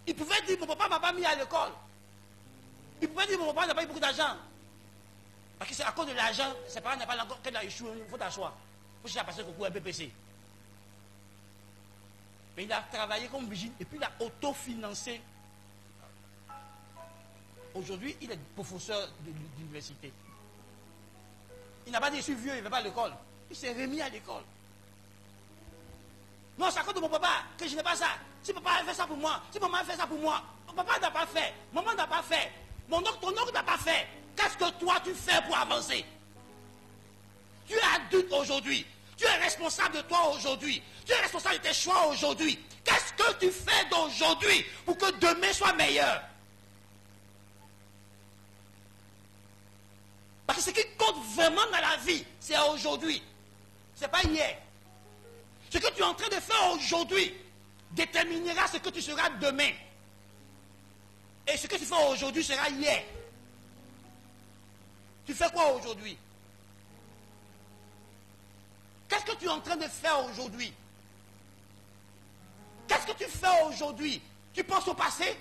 Il pouvait dire, mon papa ne m'a pas mis à l'école. Il pouvait dire, mon papa n'a pas eu beaucoup d'argent. Parce que c'est à cause de l'argent, ses parents n'ont pas l'encore qu'elle a échoué, il faut t'asseoir. Il faut chercher à passer le concours BPC. Mais il a travaillé comme vigile et puis il a autofinancé. Aujourd'hui, il est professeur d'université. Il n'a pas dit, je suis vieux, il ne va pas à l'école. Il s'est remis à l'école. Non, c'est à cause de mon papa que je n'ai pas ça. Si papa a fait ça pour moi, si maman a fait ça pour moi, papa n'a pas fait, maman n'a pas fait, ton oncle n'a pas fait. Qu'est-ce que toi tu fais pour avancer? Tu es adulte aujourd'hui. Tu es responsable de toi aujourd'hui. Tu es responsable de tes choix aujourd'hui. Qu'est-ce que tu fais d'aujourd'hui pour que demain soit meilleur? Parce que ce qui compte vraiment dans la vie, c'est aujourd'hui. Ce n'est pas hier. Ce que tu es en train de faire aujourd'hui déterminera ce que tu seras demain. Et ce que tu fais aujourd'hui sera hier. Tu fais quoi aujourd'hui? Qu'est-ce que tu es en train de faire aujourd'hui? Qu'est-ce que tu fais aujourd'hui? Tu penses au passé?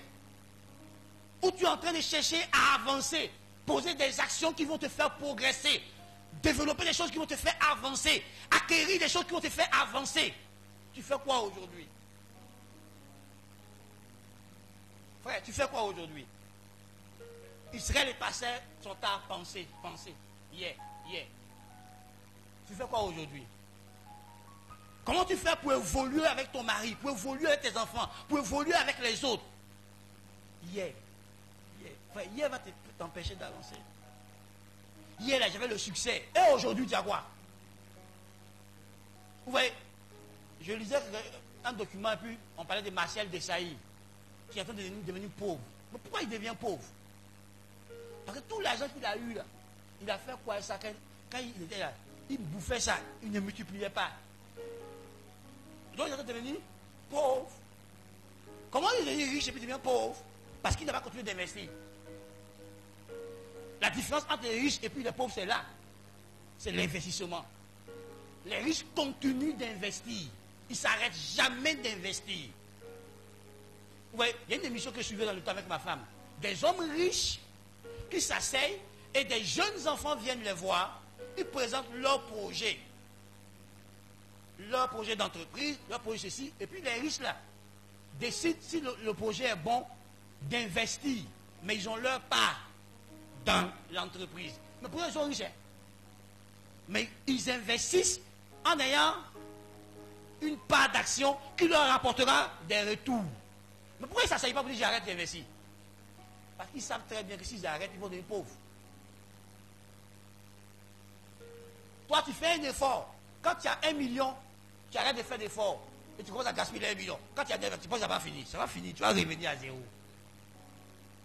Ou tu es en train de chercher à avancer, poser des actions qui vont te faire progresser, développer des choses qui vont te faire avancer, acquérir des choses qui vont te faire avancer? Tu fais quoi aujourd'hui? Frère, tu fais quoi aujourd'hui? Israël et passé son temps à penser. Hier. Tu fais quoi aujourd'hui? Comment tu fais pour évoluer avec ton mari, pour évoluer avec tes enfants, pour évoluer avec les autres? Hier. Frère, hier va t'empêcher d'avancer. Hier, là, j'avais le succès. Et aujourd'hui, tu as quoi? Vous voyez, je lisais un document et puis on parlait de Martial Desailly, qui est en train de devenir pauvre. Mais pourquoi il devient pauvre? Parce que tout l'argent qu'il a eu là, il a fait quoi ça? Quand il était là, il bouffait ça, il ne multipliait pas. Donc il est en train de devenir pauvre. Comment il est devenu riche et puis il devient pauvre? Parce qu'il n'a pas continué d'investir. La différence entre les riches et puis les pauvres, c'est là. C'est l'investissement. Les riches continuent d'investir. Ils ne s'arrêtent jamais d'investir. Vous voyez, il y a une émission que je suivais dans le temps avec ma femme. Des hommes riches qui s'asseyent et des jeunes enfants viennent les voir. Ils présentent leur projet. Leur projet d'entreprise, leur projet ceci. Et puis les riches là décident, si le projet est bon, d'investir. Mais ils ont leur part dans l'entreprise. Mais pourquoi ils sont riches? Mais ils investissent en ayant une part d'action qui leur rapportera des retours. Mais pourquoi ils ne s'asseyent pas pour dire j'arrête d'investir? Parce qu'ils savent très bien que s'ils arrêtent, ils vont devenir pauvres. Toi, tu fais un effort. Quand tu as 1 million, tu arrêtes de faire d'efforts. Et tu commences à gaspiller 1 million. Quand tu as 2 millions, tu penses que ça va finir. Ça va finir, tu vas revenir à zéro.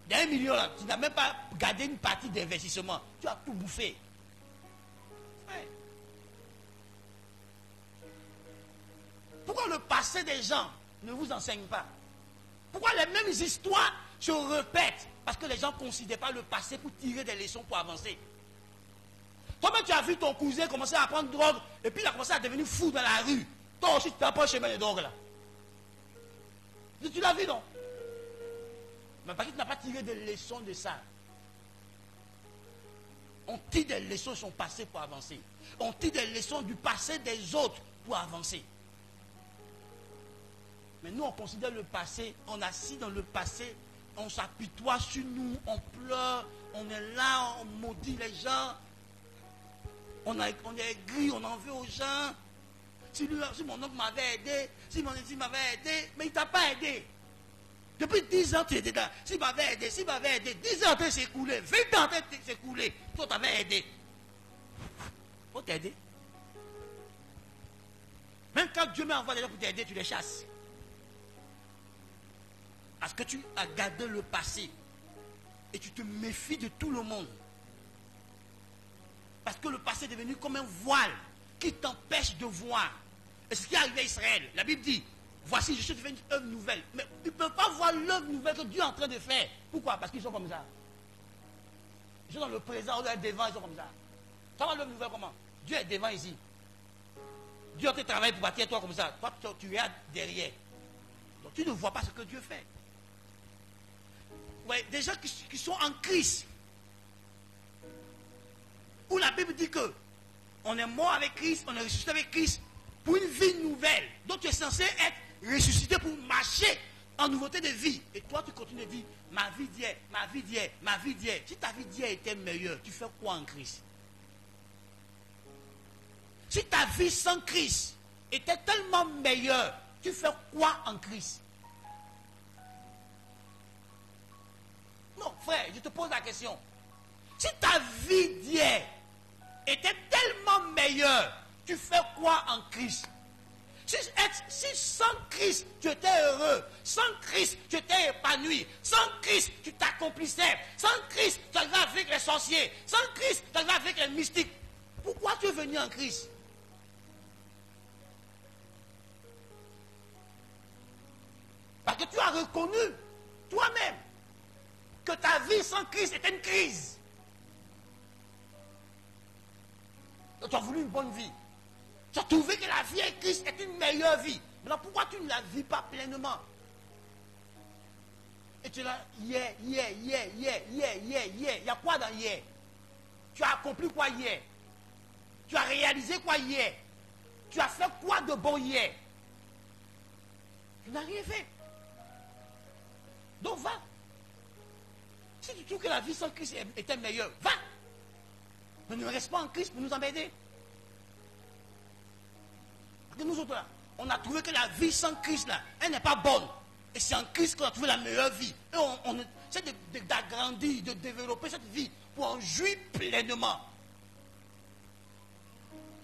Il y a 1 million là, tu n'as même pas gardé une partie d'investissement. Tu as tout bouffé. Ouais. Pourquoi le passé des gens ne vous enseigne pas? Pourquoi les mêmes histoires se répètent? Parce que les gens ne considèrent pas le passé pour tirer des leçons pour avancer. Toi-même, tu as vu ton cousin commencer à prendre drogue et puis il a commencé à devenir fou dans la rue. Toi aussi, tu t'apprends le chemin de drogue là. Tu l'as vu, non? Mais parce que tu n'as pas tiré des leçons de ça. On tire des leçons de son passé pour avancer. On tire des leçons du passé des autres pour avancer. Mais nous, on considère le passé, on est assis dans le passé, on s'apitoie sur nous, on pleure, on est là, on maudit les gens. On est aigri, on en veut aux gens. Si mon oncle m'avait aidé, si mon épouse m'avait aidé, mais il ne t'a pas aidé. Depuis 10 ans, tu étais là. S'il m'avait aidé, 10 ans en train de s'écouler, 20 ans en train de s'écouler, toi t'avais aidé. Il faut t'aider. Même quand Dieu m'envoie des gens pour t'aider, tu les chasses. Parce que tu as gardé le passé. Et tu te méfies de tout le monde. Parce que le passé est devenu comme un voile qui t'empêche de voir. Et ce qui est arrivé à Israël, la Bible dit, voici, je suis devenu une œuvre nouvelle. Mais ils ne peuvent pas voir l'œuvre nouvelle que Dieu est en train de faire. Pourquoi? Parce qu'ils sont comme ça. Ils sont dans le présent, on est devant, ils sont comme ça. Tu vois l'œuvre nouvelle comment? Dieu est devant ici. Dieu a fait travail pour bâtir toi comme ça. Toi, tu regardes derrière. Donc tu ne vois pas ce que Dieu fait. Ouais, des gens qui sont en crise. Où la Bible dit que on est mort avec Christ, on est ressuscité avec Christ pour une vie nouvelle. Donc tu es censé être ressuscité pour marcher en nouveauté de vie. Et toi tu continues de dire ma vie d'hier, ma vie d'hier, ma vie d'hier. Si ta vie d'hier était meilleure, tu fais quoi en Christ? Si ta vie sans Christ était tellement meilleure, tu fais quoi en Christ? Non, frère, je te pose la question. Si ta vie d'hier était tellement meilleure, tu fais quoi en Christ? Si sans Christ, tu étais heureux, sans Christ, tu étais épanoui, sans Christ, tu t'accomplissais, sans Christ, tu arrivais avec les sorciers, sans Christ, tu arrivais avec les mystiques, pourquoi tu es venu en Christ? Parce que tu as reconnu toi-même que ta vie sans Christ était une crise. Tu as voulu une bonne vie. Tu as trouvé que la vie avec Christ est une meilleure vie. Maintenant, pourquoi tu ne la vis pas pleinement? Et tu es là, hier. Il y a quoi dans hier? Tu as accompli quoi hier? Tu as réalisé quoi hier? Tu as fait quoi de bon hier? Tu n'as rien fait. Donc va. Si tu trouves que la vie sans Christ était meilleure, va. Mais ne reste pas en Christ pour nous embêter. Parce que nous autres là, on a trouvé que la vie sans Christ là, elle n'est pas bonne. Et c'est en Christ qu'on a trouvé la meilleure vie. Et on essaie d'agrandir, de développer cette vie pour en jouir pleinement.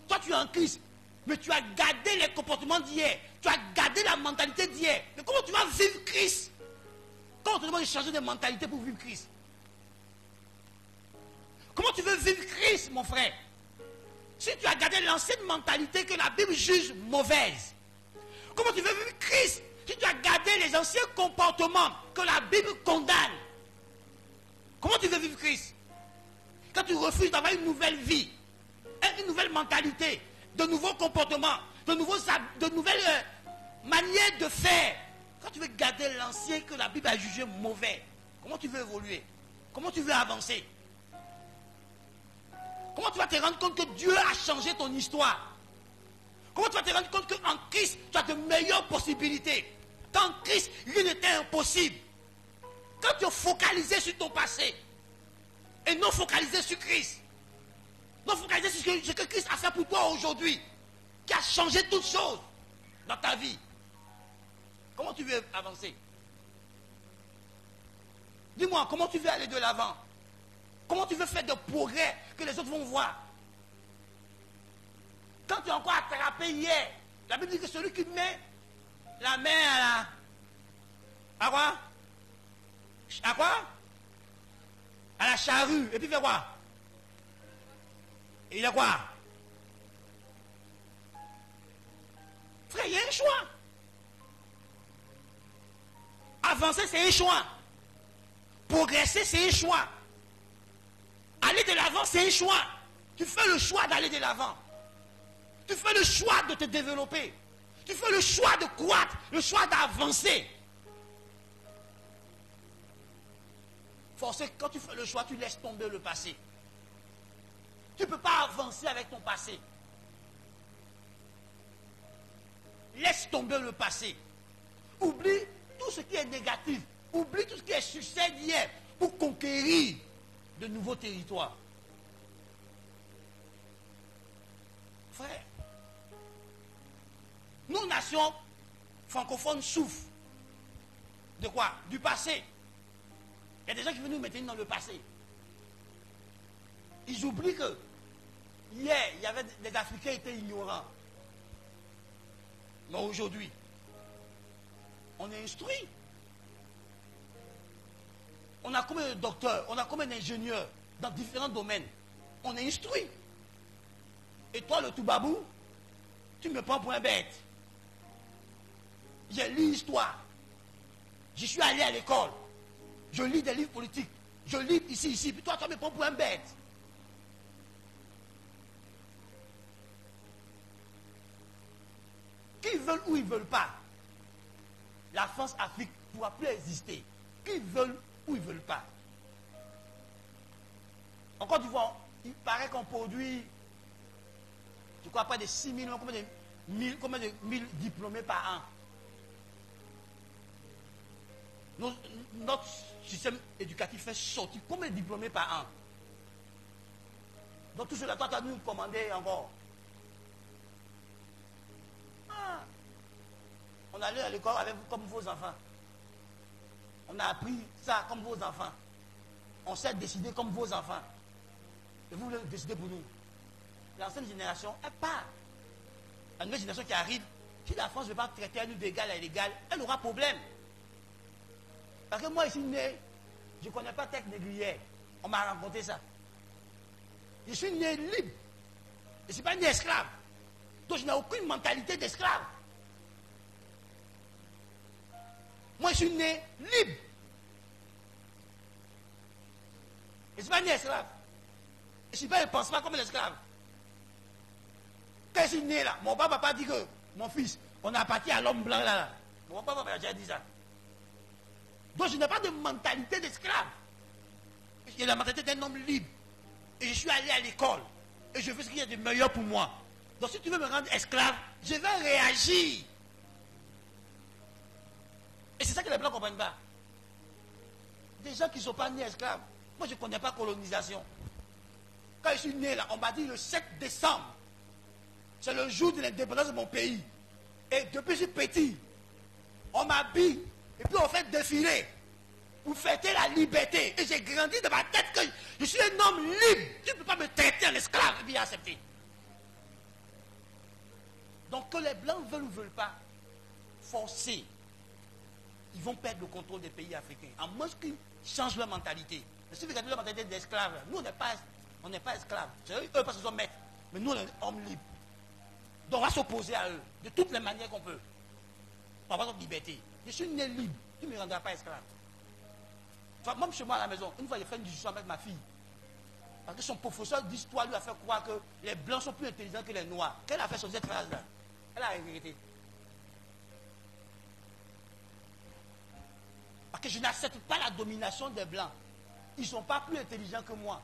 Toi tu es en Christ, mais tu as gardé les comportements d'hier. Tu as gardé la mentalité d'hier. Mais comment tu vas vivre Christ? Comment on te demande de changer de mentalité pour vivre Christ? Comment tu veux vivre Christ, mon frère? Si tu as gardé l'ancienne mentalité que la Bible juge mauvaise, comment tu veux vivre Christ si tu as gardé les anciens comportements que la Bible condamne? Comment tu veux vivre Christ? Quand tu refuses d'avoir une nouvelle vie, une nouvelle mentalité, de nouveaux comportements, de nouvelles manières de faire, quand tu veux garder l'ancien que la Bible a jugé mauvais, comment tu veux évoluer? Comment tu veux avancer? Comment tu vas te rendre compte que Dieu a changé ton histoire? Comment tu vas te rendre compte qu'en Christ, tu as de meilleures possibilités? Qu'en Christ, rien n'était impossible. Quand tu es focalisé sur ton passé et non focalisé sur Christ, non focalisé sur ce que Christ a fait pour toi aujourd'hui, qui a changé toutes choses dans ta vie, comment tu veux avancer? Dis-moi, comment tu veux aller de l'avant? Comment tu veux faire de progrès que les autres vont voir? Quand tu as encore attrapé hier, la Bible dit que celui qui met la main à quoi? À quoi? À la charrue. Et puis il fait quoi? Et il a quoi? Frère, il y a un choix. Avancer, c'est un choix. Progresser, c'est un choix. Aller de l'avant, c'est un choix. Tu fais le choix d'aller de l'avant. Tu fais le choix de te développer. Tu fais le choix de croître, le choix d'avancer. Forcément, quand tu fais le choix, tu laisses tomber le passé. Tu ne peux pas avancer avec ton passé. Laisse tomber le passé. Oublie tout ce qui est négatif. Oublie tout ce qui est succès d'hier pour conquérir de nouveaux territoires. Frère, nos nations francophones souffrent. De quoi? Du passé. Il y a des gens qui veulent nous mettre dans le passé. Ils oublient que hier, il y avait des Africains qui étaient ignorants. Mais aujourd'hui, on est instruit. On a combien de docteurs, on a combien d'ingénieurs dans différents domaines. On est instruit. Et toi, le Toubabou, tu me prends pour un bête. J'ai lu l'histoire. Je suis allé à l'école. Je lis des livres politiques. Je lis ici. Puis toi, tu me prends pour un bête. Qu'ils veulent ou ils ne veulent pas, la France-Afrique ne pourra plus exister. Qu'ils veulent ou ils ne veulent pas. En Côte d'Ivoire, il paraît qu'on produit, je crois, près de 6 millions, combien de 1000 diplômés par an. Notre système éducatif fait sortir combien de diplômés par an? Donc tout cela, toi, tu as nous commandé encore. On allé à l'école avec vous comme vos enfants. On a appris ça comme vos enfants. On s'est décidé comme vos enfants. Et vous voulez décider pour nous. L'ancienne génération, elle part. La nouvelle génération qui arrive, si la France ne veut pas traiter à nous d'égal à l'égal, elle aura problème. Parce que moi, ici, né, je ne connais pas tête négrière. On m'a raconté ça. Je suis né libre. Je ne suis pas né esclave. Donc, je n'ai aucune mentalité d'esclave. Moi, je suis né libre. Je ne suis pas né esclave. Je ne pense pas comme un esclave. Quand je suis né là, mon papa n'a pas dit que mon fils, on a parti à l'homme blanc là. Mon papa n'a déjà dit ça. Donc je n'ai pas de mentalité d'esclave. J'ai la mentalité d'un homme libre. Et je suis allé à l'école. Et je fais ce qu'il y a de meilleur pour moi. Donc si tu veux me rendre esclave, je vais réagir. Et c'est ça que les Blancs ne comprennent pas. Des gens qui ne sont pas nés esclaves. Moi je ne connais pas colonisation. Quand je suis né là, on m'a dit le 7 décembre. C'est le jour de l'indépendance de mon pays. Et depuis que je suis petit, on m'habille et puis on fait défiler pour fêter la liberté. Et j'ai grandi dans ma tête que je suis un homme libre. Tu ne peux pas me traiter en esclave et bien accepter. Donc que les Blancs veulent ou ne veulent pas, forcer, ils vont perdre le contrôle des pays africains. À moins qu'ils changent leur mentalité. Mais si vous regardez leur mentalité d'esclaves, nous on n'est pas esclaves. C'est eux parce qu'ils sont maîtres. Mais nous on est hommes libres. Donc on va s'opposer à eux, de toutes les manières qu'on peut. Pour avoir notre liberté. Je suis né libre, tu ne me rendras pas esclave. Enfin, même chez moi à la maison, une fois j'ai fait une discussion avec ma fille. Parce que son professeur d'histoire lui a fait croire que les blancs sont plus intelligents que les noirs. Qu'elle a fait sur cette phrase-là? Elle a regretté. Parce que je n'accepte pas la domination des blancs. Ils ne sont pas plus intelligents que moi.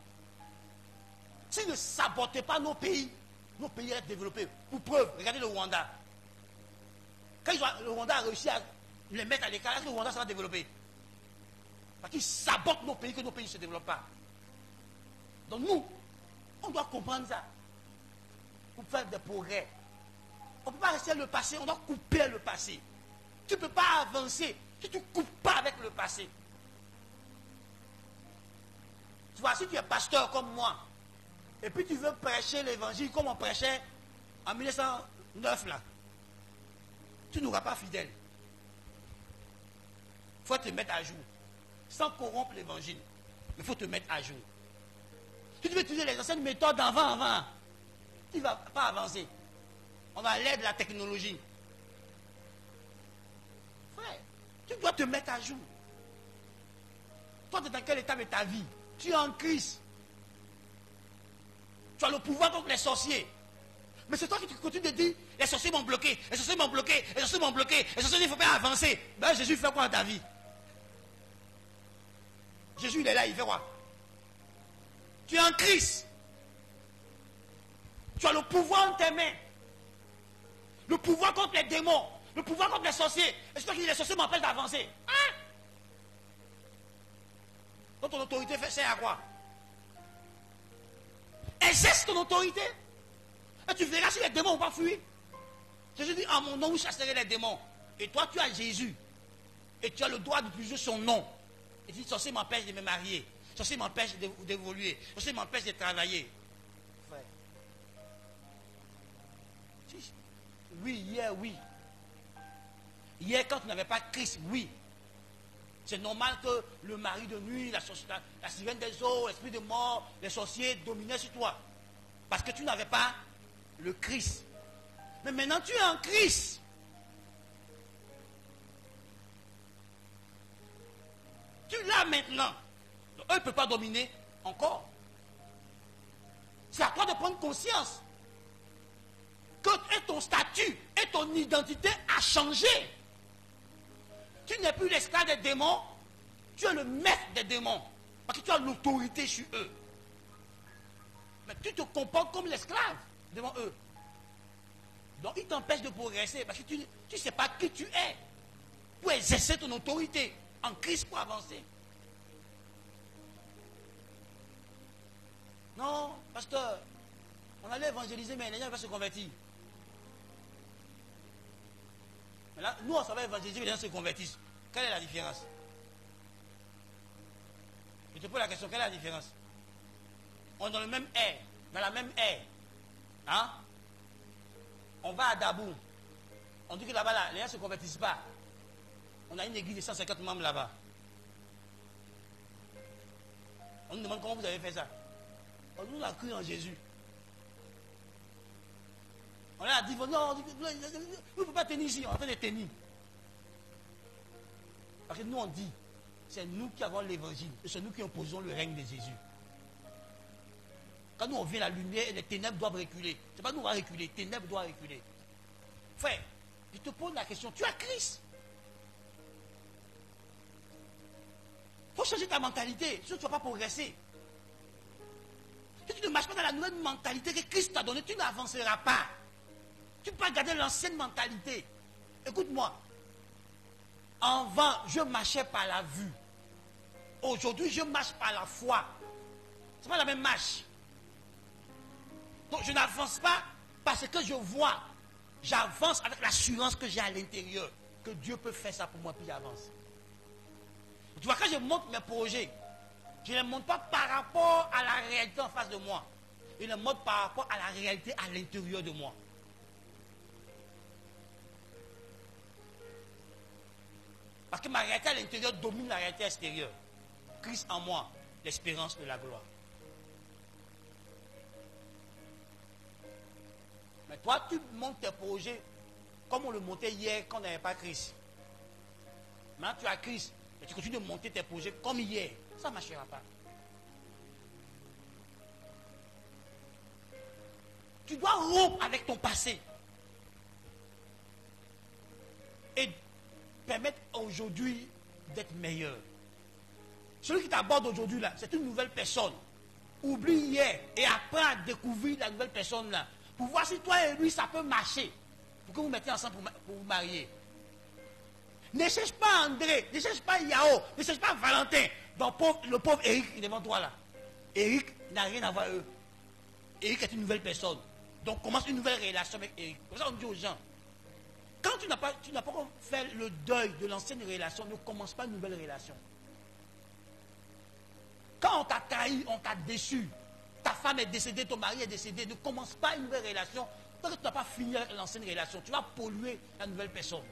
S'ils ne sabotaient pas nos pays iraient développer. Pour preuve, regardez le Rwanda. Quand le Rwanda a réussi à les mettre à l'écart, est-ce que le Rwanda ça va développer? Parce qu'ils sabotent nos pays, que nos pays ne se développent pas. Donc nous, on doit comprendre ça. Pour faire des progrès. On ne peut pas rester le passé, on doit couper le passé. Tu ne peux pas avancer si tu ne coupes pas avec le passé. Tu vois, si tu es pasteur comme moi, et puis tu veux prêcher l'évangile comme on prêchait en 1909 là, tu n'auras pas fidèle. Il faut te mettre à jour. Sans corrompre l'évangile. Il faut te mettre à jour. Si tu veux utiliser les anciennes méthodes d'avant, tu ne vas pas avancer. On a l'aide de la technologie. Frère, tu dois te mettre à jour. Toi, tu es dans quel état de ta vie? Tu es en crise. Tu as le pouvoir contre les sorciers. Mais c'est toi qui continues de dire, les sorciers m'ont bloqué, les sorciers m'ont bloqué, les sorciers m'ont bloqué, les sorciers, il ne faut pas avancer. Ben Jésus fait quoi dans ta vie? Jésus, il est là, il fait quoi? Tu es en crise. Tu as le pouvoir en tes mains. Le pouvoir contre les démons. Le pouvoir contre les sorciers. Et c'est toi qui dis, les sorciers m'empêchent d'avancer. Hein? Donc ton autorité sert à quoi? Exerce ton autorité. Et tu verras si les démons n'ont pas fui. Jésus dit, en mon nom, vous chasserez les démons. Et toi, tu as Jésus. Et tu as le droit d'utiliser son nom. Et tu dis, sorcier m'empêche de me marier. Sorcier m'empêche d'évoluer. Sorcier m'empêche de travailler. Frère. Oui, hier, oui. Hier, quand tu n'avais pas Christ, oui. C'est normal que le mari de nuit, la sirène des eaux, l'esprit de mort, les sorciers dominaient sur toi. Parce que tu n'avais pas le Christ. Mais maintenant, tu es en Christ. Tu l'as maintenant. Donc, eux ne peuvent pas dominer encore. C'est à toi de prendre conscience que ton statut et ton identité a changé. Tu n'es plus l'esclave des démons, tu es le maître des démons. Parce que tu as l'autorité sur eux. Mais tu te comportes comme l'esclave devant eux. Donc ils t'empêchent de progresser parce que tu ne sais pas qui tu es pour exercer ton autorité en Christ pour avancer. Non, pasteur, on allait évangéliser mais les gens vont se convertir. Maintenant, nous, on savait évangéliser, les gens se convertissent. Quelle est la différence? Je te pose la question, quelle est la différence? On est dans le même air, dans la même air. Hein? On va à Dabou. On dit que là-bas, là, les gens ne se convertissent pas. On a une église de 150 membres là-bas. On nous demande comment vous avez fait ça. On nous a cru en Jésus. On a dit, non, vous ne pouvez pas tenir ici, on est en train de tenir. Parce que nous, on dit, c'est nous qui avons l'évangile, et c'est nous qui opposons le règne de Jésus. Quand nous, on vient la lumière, les ténèbres doivent reculer. Ce n'est pas nous, on va reculer, les ténèbres doivent reculer. Frère, je te pose la question, tu as Christ. Il faut changer ta mentalité, sinon tu ne vas pas progresser. Si tu ne marches pas dans la nouvelle mentalité que Christ t'a donnée, tu n'avanceras pas. Tu ne peux pas garder l'ancienne mentalité. Écoute-moi. Avant, je marchais par la vue. Aujourd'hui, je marche par la foi. Ce n'est pas la même marche. Donc, je n'avance pas parce que je vois. J'avance avec l'assurance que j'ai à l'intérieur. Que Dieu peut faire ça pour moi, puis j'avance. Tu vois, quand je monte mes projets, je ne les monte pas par rapport à la réalité en face de moi. Je les monte par rapport à la réalité à l'intérieur de moi. Parce que ma réalité à l'intérieur domine la réalité extérieure. Christ en moi, l'espérance de la gloire. Mais toi, tu montes tes projets comme on le montait hier quand on n'avait pas Christ. Maintenant, tu as Christ, mais tu continues de monter tes projets comme hier. Ça ne marchera pas. Tu dois rompre avec ton passé. Et permettre aujourd'hui d'être meilleur. Celui qui t'aborde aujourd'hui là, c'est une nouvelle personne. Oublie hier et apprends à découvrir la nouvelle personne là. Pour voir si toi et lui ça peut marcher. Pour que vous mettiez ensemble pour vous marier. Ne cherche pas André, ne cherche pas Yao, ne cherche pas Valentin. Donc le pauvre Eric il est devant toi là. Eric n'a rien à voir avec eux. Eric est une nouvelle personne. Donc commence une nouvelle relation avec Eric. Comme ça on dit aux gens. Quand tu n'as pas fait le deuil de l'ancienne relation, ne commence pas une nouvelle relation. Quand on t'a trahi, on t'a déçu, ta femme est décédée, ton mari est décédé, ne commence pas une nouvelle relation tant que tu n'as pas fini avec l'ancienne relation. Tu vas polluer la nouvelle personne.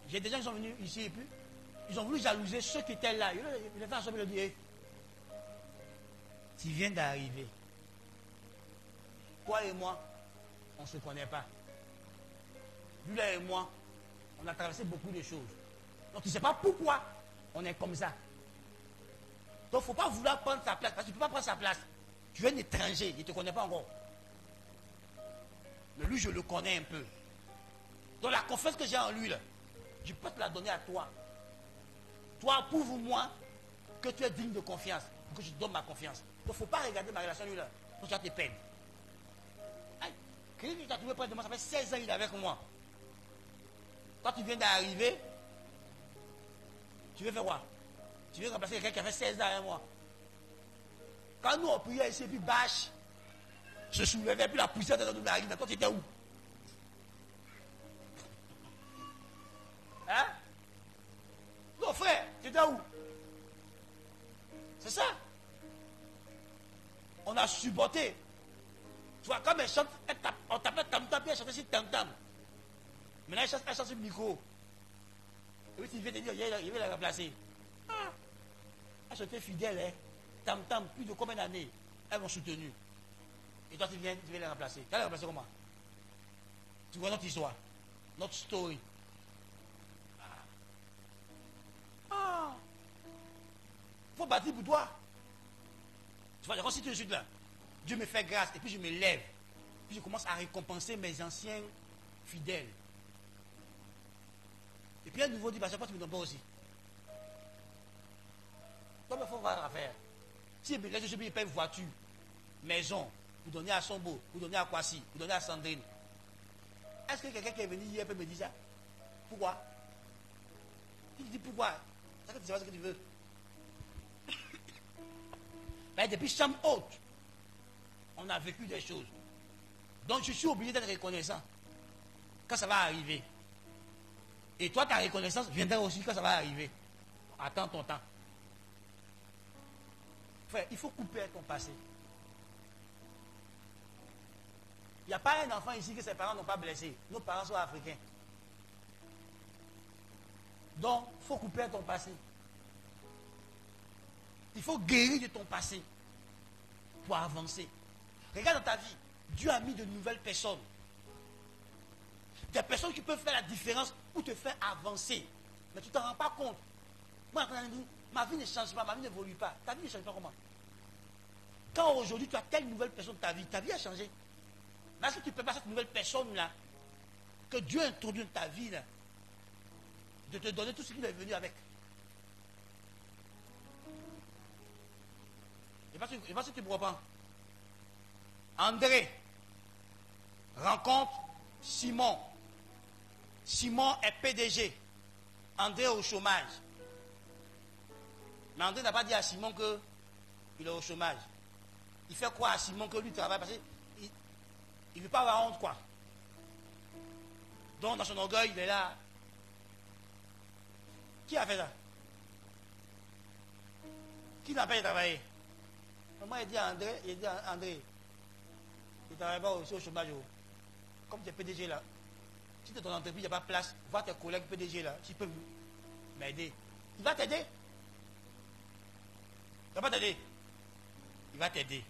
J'ai des gens qui sont venus ici et puis ils ont voulu jalouser ceux qui étaient là. Il a fait ensemble, il a dit, hey, tu viens d'arriver. Toi et moi, on ne se connaît pas. Lui là et moi, on a traversé beaucoup de choses. Donc tu ne sais pas pourquoi on est comme ça. Donc il ne faut pas vouloir prendre sa place. Parce que tu ne peux pas prendre sa place. Tu es un étranger, il ne te connaît pas encore. Mais lui, je le connais un peu. Donc la confiance que j'ai en lui, là, je peux te la donner à toi. Toi, prouve-moi que tu es digne de confiance. Pour que je te donne ma confiance. Donc il ne faut pas regarder ma relation lui là. Donc tu vas te perdre. Quelqu'un qui t'a trouvé près de moi, ça fait 16 ans qu'il est avec moi. Quand tu viens d'arriver, tu veux faire quoi? Tu veux remplacer quelqu'un qui a fait 16 ans avec moi. Quand nous on priait ici, puis bâche, se soulevait, puis la poussière de notre arrive. Toi tu étais où? Hein? Non frère, tu étais où? C'est ça. On a supporté. Tu vois, comme elle chante, on t'appelle tam-tam, puis elle chante ici tam-tam. Maintenant, elle chante sur le micro. Et puis tu viens te dire, je vais la remplacer. Ah, elle chantait fidèle, hein. Tam-tam, plus de combien d'années? Elles m'ont soutenu. Et toi, tu viens la remplacer. Tu vas la remplacer comment? Tu vois notre histoire, notre story. Ah. Il faut bâtir pour toi. Tu vois, quand si tout de suite là, Dieu me fait grâce et puis je me lève. Puis je commence à récompenser mes anciens fidèles. Et puis un nouveau dit, parce que tu ne me donnes pas aussi. Toi, il faut voir affaire. Si je peux payer une voiture, maison, vous donnez à Sombo, vous donnez à Kwasi, vous donnez à Sandrine. Est-ce que quelqu'un qui est venu hier peut me dire ça? Pourquoi? Il dit pourquoi? C'est que tu sais pas ce que tu veux. Ben, depuis chambre haute, on a vécu des choses. Donc je suis obligé d'être reconnaissant quand ça va arriver. Et toi, ta reconnaissance viendra aussi quand ça va arriver. Attends ton temps. Frère, il faut couper ton passé. Il n'y a pas un enfant ici que ses parents n'ont pas blessé. Nos parents sont africains. Donc, il faut couper ton passé. Il faut guérir de ton passé pour avancer. Regarde dans ta vie, Dieu a mis de nouvelles personnes. Des personnes qui peuvent faire la différence ou te faire avancer. Mais tu ne t'en rends pas compte. Moi, quand on dit, ma vie ne change pas, ma vie n'évolue pas. Ta vie ne change pas comment? Quand aujourd'hui tu as telle nouvelle personne de ta vie a changé. Mais est-ce que tu ne peux pas cette nouvelle personne-là, que Dieu introduit dans ta vie, là, de te donner tout ce qu'il est venu avec? Je ne sais pas si tu ne comprends pas. André rencontre Simon. Simon est PDG. André est au chômage. Mais André n'a pas dit à Simon qu'il est au chômage. Il fait quoi à Simon que lui travaille? Parce qu'il ne veut pas avoir honte, quoi. Donc, dans son orgueil, il est là. Qui a fait ça? Qui n'a pas de travailler? Moi, il dit à André, il ne travaille pas aussi au chômage. Comme tu es PDG là, si dans ton entreprise, il n'y a pas de place, vois tes collègues PDG là, tu peux m'aider. Il va t'aider. Il ne va pas t'aider. Il va t'aider.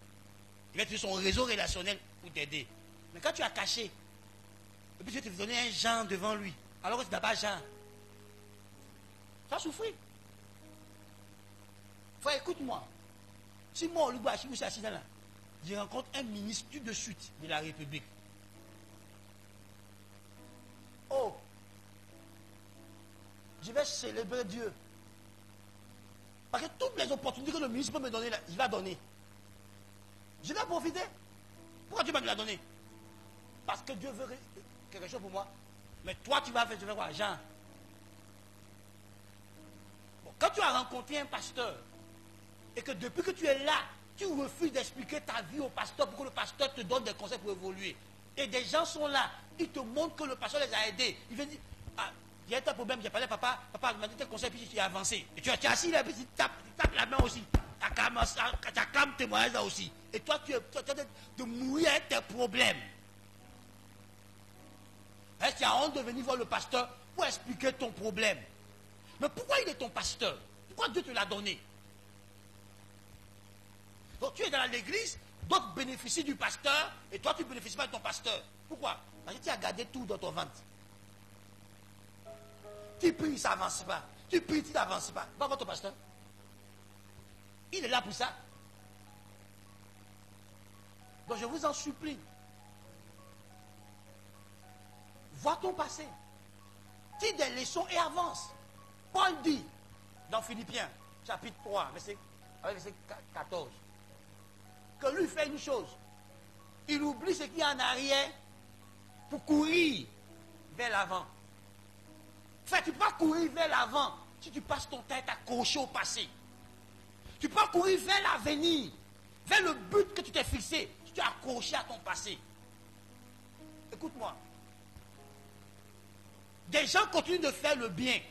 Il va utiliser son réseau relationnel pour t'aider. Mais quand tu as caché, et puis tu vas te donner un Jean devant lui, alors que tu n'as pas Jean, tu vas souffrir. Frère, écoute-moi. Si moi, au Luba, si vous êtes assis là, je rencontre un ministre tout de suite de la République. Oh, je vais célébrer Dieu. Parce que toutes les opportunités que le ministre peut me donner, là, il va donner. Je vais profiter. Pourquoi Dieu va me la donner? Parce que Dieu veut quelque chose pour moi. Mais toi, tu vas faire quoi, Jean? Bon, quand tu as rencontré un pasteur, et que depuis que tu es là, tu refuses d'expliquer ta vie au pasteur pour que le pasteur te donne des conseils pour évoluer. Et des gens sont là, ils te montrent que le pasteur les a aidés. Ils viennent dire, ah, il y a un problème, j'ai parlé à papa m'a dit tes conseils, puis tu as avancé. Et tu es assis là, puis tu tapes la main aussi. Tu acclames témoignage là aussi. Et toi, tu es en train de mourir avec tes problèmes. Est-ce que tu as honte de venir voir le pasteur pour expliquer ton problème? Mais pourquoi il est ton pasteur? Pourquoi Dieu te l'a donné? Donc tu es dans l'église, d'autres bénéficient du pasteur, et toi tu ne bénéficies pas de ton pasteur. Pourquoi? Parce que tu as gardé tout dans ton ventre. Tu pries, ça n'avance pas. Tu pries, tu n'avances pas. Va voir ton pasteur. Il est là pour ça. Donc je vous en supplie. Vois ton passé. Tire des leçons et avance. Paul dit dans Philippiens, chapitre 3, verset 14, que lui fait une chose. Il oublie ce qui est en arrière pour courir vers l'avant. Frère, tu ne peux pas courir vers l'avant si tu passes ton temps à t'accrocher au passé. Tu peux pas courir vers l'avenir, vers le but que tu t'es fixé, si tu es accroché à ton passé. Écoute-moi. Des gens continuent de faire le bien.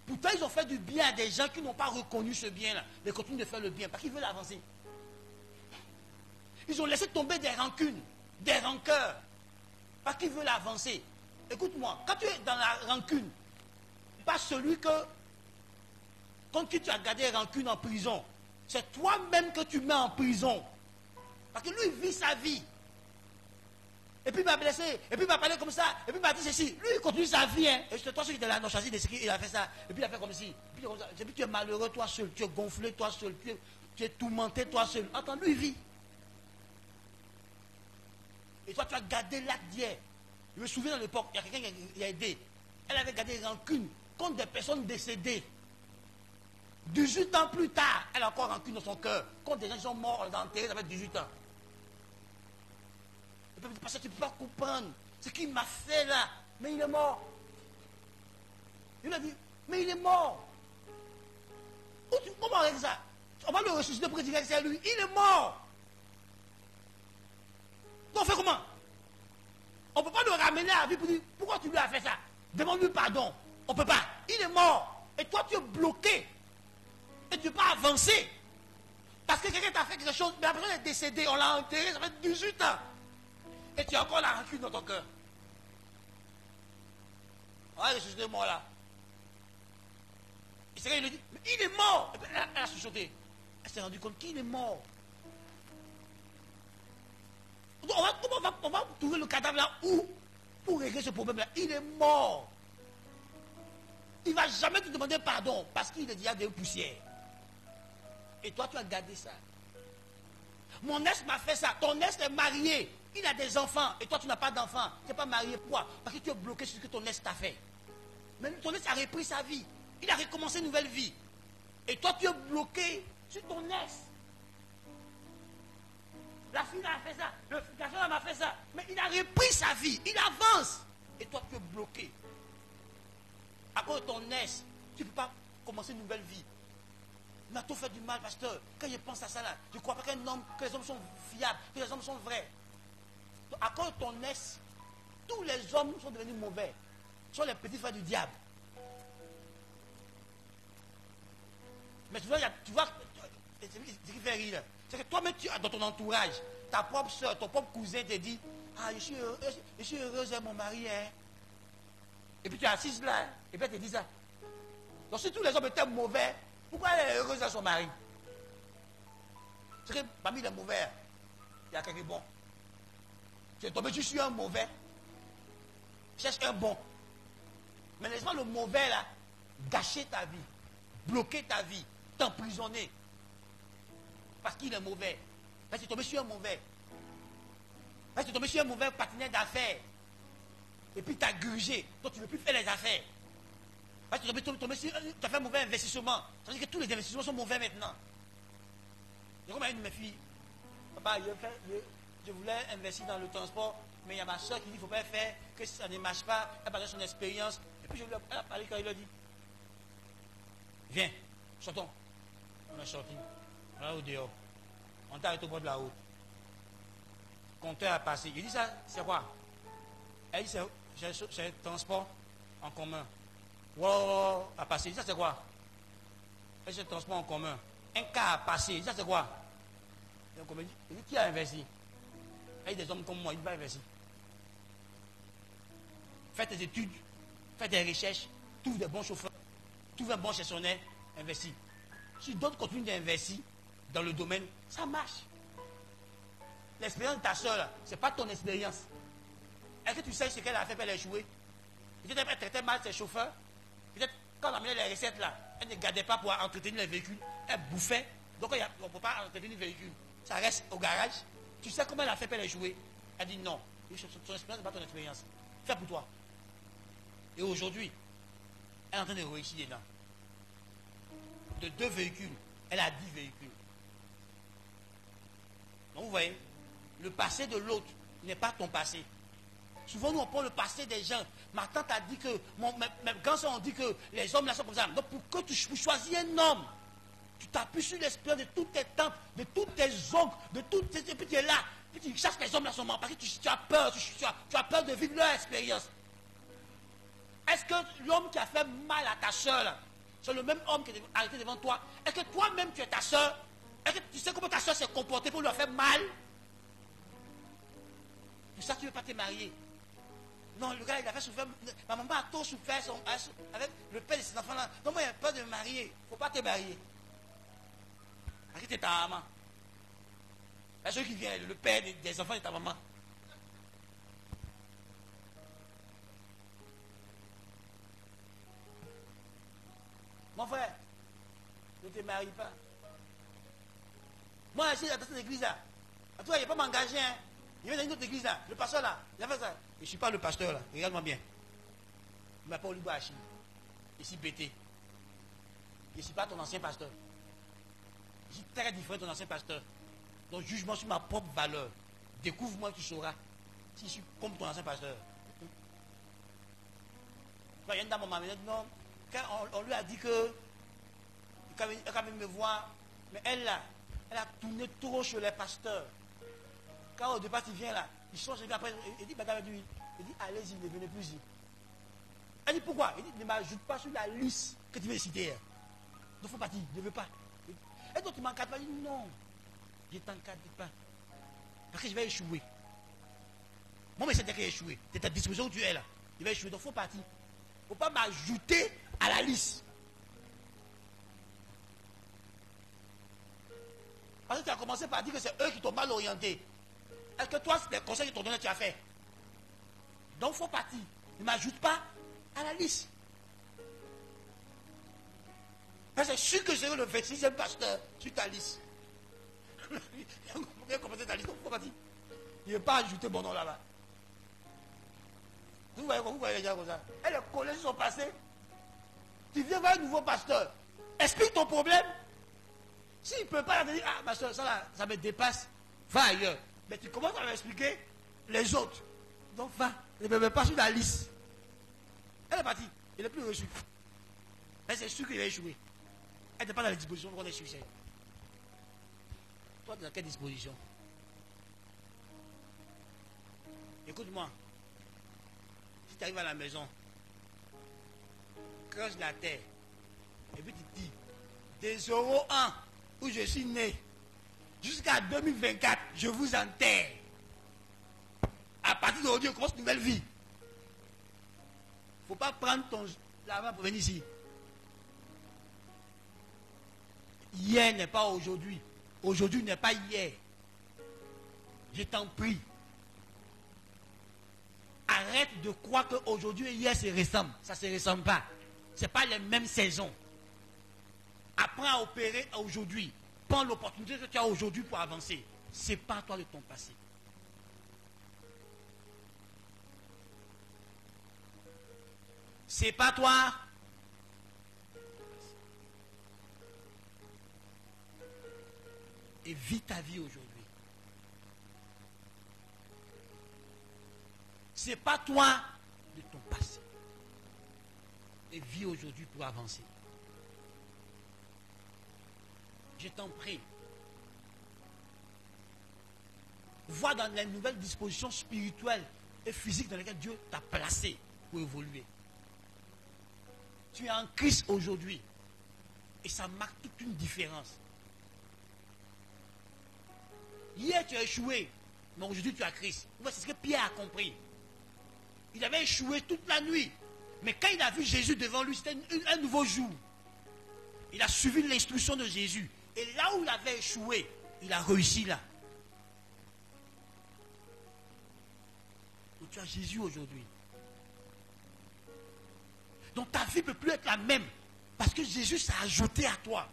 Pourtant, ils ont fait du bien à des gens qui n'ont pas reconnu ce bien-là. Mais ils continuent de faire le bien parce qu'ils veulent avancer. Ils ont laissé tomber des rancunes, des rancœurs, parce qu'ils veulent avancer. Écoute-moi, quand tu es dans la rancune, pas celui que, quand tu as gardé rancune en prison, c'est toi-même que tu mets en prison. Parce que lui, il vit sa vie. Et puis il m'a blessé, et puis il m'a parlé comme ça, et puis il m'a dit ceci. Lui, il continue sa vie. Hein. Et c'est toi, ceux qui étaient là, non, choisi de ce qu'il a fait ça, et puis il a fait comme ci. Et puis tu es malheureux, toi seul, tu es gonflé, toi seul, tu es tourmenté, toi seul. Attends, lui, il vit. Et toi, tu as gardé l'acte d'hier. Je me souviens à l'époque, il y a quelqu'un qui a aidé. Elle avait gardé rancune contre des personnes décédées. 18 ans plus tard, elle a encore rancune dans son cœur. Contre des gens qui sont morts, elle a enterré, ça fait 18 ans. Et puis, parce que tu ne peux pas comprendre ce qu'il m'a fait là. Mais il est mort. Il a dit, mais il est mort. Comment on règle ça? On va le ressusciter pour dire que c'est lui. Il est mort. Donc on fait comment? ramener à la vie pour dire, pourquoi tu lui as fait ça? Demande-lui pardon. On ne peut pas. Il est mort. Et toi, tu es bloqué. Et tu ne peux pas avancer. Parce que quelqu'un t'a fait quelque chose, mais la personne est décédée, on l'a enterré, ça fait 18 ans. Et tu as encore la rancune dans ton cœur. Ah, il est suscité mort là. Et c'est quand il lui dit, mais il est mort. Et puis, elle a chuchoté. Elle s'est rendue compte qu'il est mort. On va trouver le cadavre là où pour régler ce problème là. Il est mort. Il ne va jamais te demander pardon parce qu'il est déjà des poussières. Et toi, tu as gardé ça. Mon ex m'a fait ça. Ton ex est marié. Il a des enfants. Et toi, tu n'as pas d'enfants. Tu n'es pas marié. Pourquoi? Parce que tu es bloqué sur ce que ton ex t'a fait. Mais ton ex a repris sa vie. Il a recommencé une nouvelle vie. Et toi, tu es bloqué sur ton ex. La fille a fait ça. Le garçon m'a fait ça. Mais il a repris sa vie. Il avance. Et toi, tu es bloqué. À cause de ton ex, tu ne peux pas commencer une nouvelle vie. Il m'a tout fait du mal, pasteur. Quand je pense à ça là, je ne crois pas que les hommes sont fiables, que les hommes sont vrais. À cause de ton ex, tous les hommes sont devenus mauvais. Ils sont les petits frères du diable. Mais tu vois, ce qui fait rire, c'est que toi-même, tu as dans ton entourage, ta propre soeur, ton propre cousin te dit, ah, je suis heureuse avec mon mari, hein. Et puis tu es assise là, et puis elle te dit ça. Donc si tous les hommes étaient mauvais, pourquoi elle est heureuse avec son mari? C'est que parmi les mauvais, il y a quelqu'un de bon. Tu es tombé, tu suis un mauvais. Cherche un bon. Mais laisse-moi le mauvais là, gâcher ta vie, bloquer ta vie, t'emprisonner. Parce qu'il est mauvais. Parce que tu es tombé sur un mauvais. Parce que tu es tombé sur un mauvais partenaire d'affaires. Et puis tu as grugé. Donc tu ne veux plus faire les affaires. Parce que tu as fait un mauvais investissement. Ça veut dire que tous les investissements sont mauvais maintenant. J'ai comme une de mes filles. Papa, je voulais investir dans le transport, mais il y a ma soeur qui dit qu'il ne faut pas faire, que ça ne marche pas. Elle parle de son expérience. Et puis elle a parlé quand il a dit, viens, sortons. On est sorti. On est au dehors. On t'a arrêté au bord de la route. Le compteur a passé. Il dit ça, c'est quoi? Elle dit c'est un transport en commun. Wow, a passé. Il dit ça, c'est quoi? Elle dit c'est un transport en commun. Un cas a passé. Il dit ça, c'est quoi? Il dit qui a investi? Elle dit des hommes comme moi, il va investir. Fais tes études, fais des recherches, trouve des bons chauffeurs, trouve un bon gestionnaire, investis. Si d'autres continuent d'investir dans le domaine, ça marche. L'expérience de ta soeur, ce n'est pas ton expérience. Est-ce que tu sais ce qu'elle a fait pour elle échouer? Peut-être qu'elle traitait mal ses chauffeurs. Peut-être quand on amenait les recettes là, elle ne gardait pas pour entretenir les véhicules. Elle bouffait. Donc on ne peut pas entretenir les véhicules. Ça reste au garage. Tu sais comment elle a fait pour elle échouer? Elle dit non. Son expérience n'est pas ton expérience. Fais pour toi. Et aujourd'hui, elle est en train de réussir dedans. De 2 véhicules, elle a 10 véhicules. Donc vous voyez, le passé de l'autre n'est pas ton passé. Souvent, nous, on prend le passé des gens. Ma tante a dit que, mes grands-sœurs ont dit que les hommes là sont comme ça. Donc, pour que tu choisis un homme, tu t'appuies sur l'expérience de toutes tes tantes, de toutes tes oncles, de toutes tes... Et puis tu es là. Et tu cherches que les hommes là sont morts. Parce que tu as peur. Tu as peur de vivre leur expérience. Est-ce que l'homme qui a fait mal à ta soeur, c'est le même homme qui est arrêté devant toi? Est-ce que toi-même, tu es ta soeur? Est-ce que tu sais comment ta soeur s'est comportée pour lui faire mal? Pour ça, tu ne veux pas te marier. Non, le gars, il a fait souffrir. Ma maman a trop souffert avec le père de ses enfants-là. Donc, moi, il a peur de me marier. Il ne faut pas te marier. Parce que tu es ta maman. La chose qui vient, le père des enfants de ta maman. Mon frère, ne te marie pas. Moi, ici, dans cette église-là, toi, il ne va pas m'engager. Hein. Il vient dans une autre église là, le pasteur là, il a fait ça. Je ne suis pas le pasteur là, regarde-moi bien. Il ne m'a pas Olibo Hachim. Je suis bêté. Je ne suis pas ton ancien pasteur. Je suis très différent de ton ancien pasteur. Donc juge-moi sur ma propre valeur. Découvre-moi, tu sauras. Si je suis comme ton ancien pasteur. Il y a une dame m'a dit non. Quand on lui a dit que quand elle me voir, mais elle là, elle a tourné trop chez les pasteurs. Quand au départ tu viens là, Il change de gars après. Il dit, madame, il dit, allez-y, ne venez plus ici. Elle dit, pourquoi? Il dit, ne m'ajoute pas sur la liste que tu veux citer. Donc, il faut partir, ne veux pas. Et donc, tu m'encadres pas. Il dit, non, je ne t'encadre pas. Parce que je vais échouer. Mon message est échoué. C'est ta disposition où tu es là. Il va échouer, donc il faut partir. Il ne faut pas m'ajouter à la liste. Parce que tu as commencé par dire que c'est eux qui t'ont mal orienté. Est-ce que toi, les conseils qu'ils t'ont donné, tu as fait? Donc il faut partir. Ne m'ajoute pas à la liste. C'est sûr que c'est le 26e pasteur sur ta liste. Il a commencé ta liste, donc il faut partir. Il ne veut pas ajouter mon nom là-bas. Vous voyez les gens comme ça. Et les collèges sont passés. Tu viens voir un nouveau pasteur. Explique ton problème. S'il ne peut pas dire, ah, ma soeur, ça me dépasse, va ailleurs. Mais tu commences à m'expliquer les autres. Donc va. Ne me mets pas sur la liste. Elle est partie. Il n'est plus reçu. Mais c'est sûr qu'il va échouer. Elle n'est pas dans les dispositions pour qu'on ait succès. Toi, tu es dans quelle disposition? Écoute-moi. Si tu arrives à la maison, creuse la terre, et puis tu dis, des 01 où je suis né, jusqu'à 2024, je vous enterre. À partir d'aujourd'hui, on commence une nouvelle vie. Il ne faut pas prendre ton lama pour venir ici. Hier n'est pas aujourd'hui. Aujourd'hui n'est pas hier. Je t'en prie. Arrête de croire qu'aujourd'hui et hier se ressemblent. Ça ne se ressemble pas. Ce n'est pas les mêmes saisons. Apprends à opérer aujourd'hui. Prends l'opportunité que tu as aujourd'hui pour avancer. Sépare-toi de ton passé. Sépare-toi. Et vis ta vie aujourd'hui. Sépare-toi de ton passé. Et vis aujourd'hui pour avancer. Je t'en prie. Vois dans les nouvelles dispositions spirituelles et physiques dans lesquelles Dieu t'a placé pour évoluer. Tu es en Christ aujourd'hui. Et ça marque toute une différence. Hier, tu as échoué. Mais aujourd'hui, tu as Christ. C'est ce que Pierre a compris. Il avait échoué toute la nuit. Mais quand il a vu Jésus devant lui, c'était un nouveau jour. Il a suivi l'instruction de Jésus. Et là où il avait échoué, il a réussi là. Donc tu as Jésus aujourd'hui. Donc ta vie ne peut plus être la même. Parce que Jésus s'est ajouté à toi.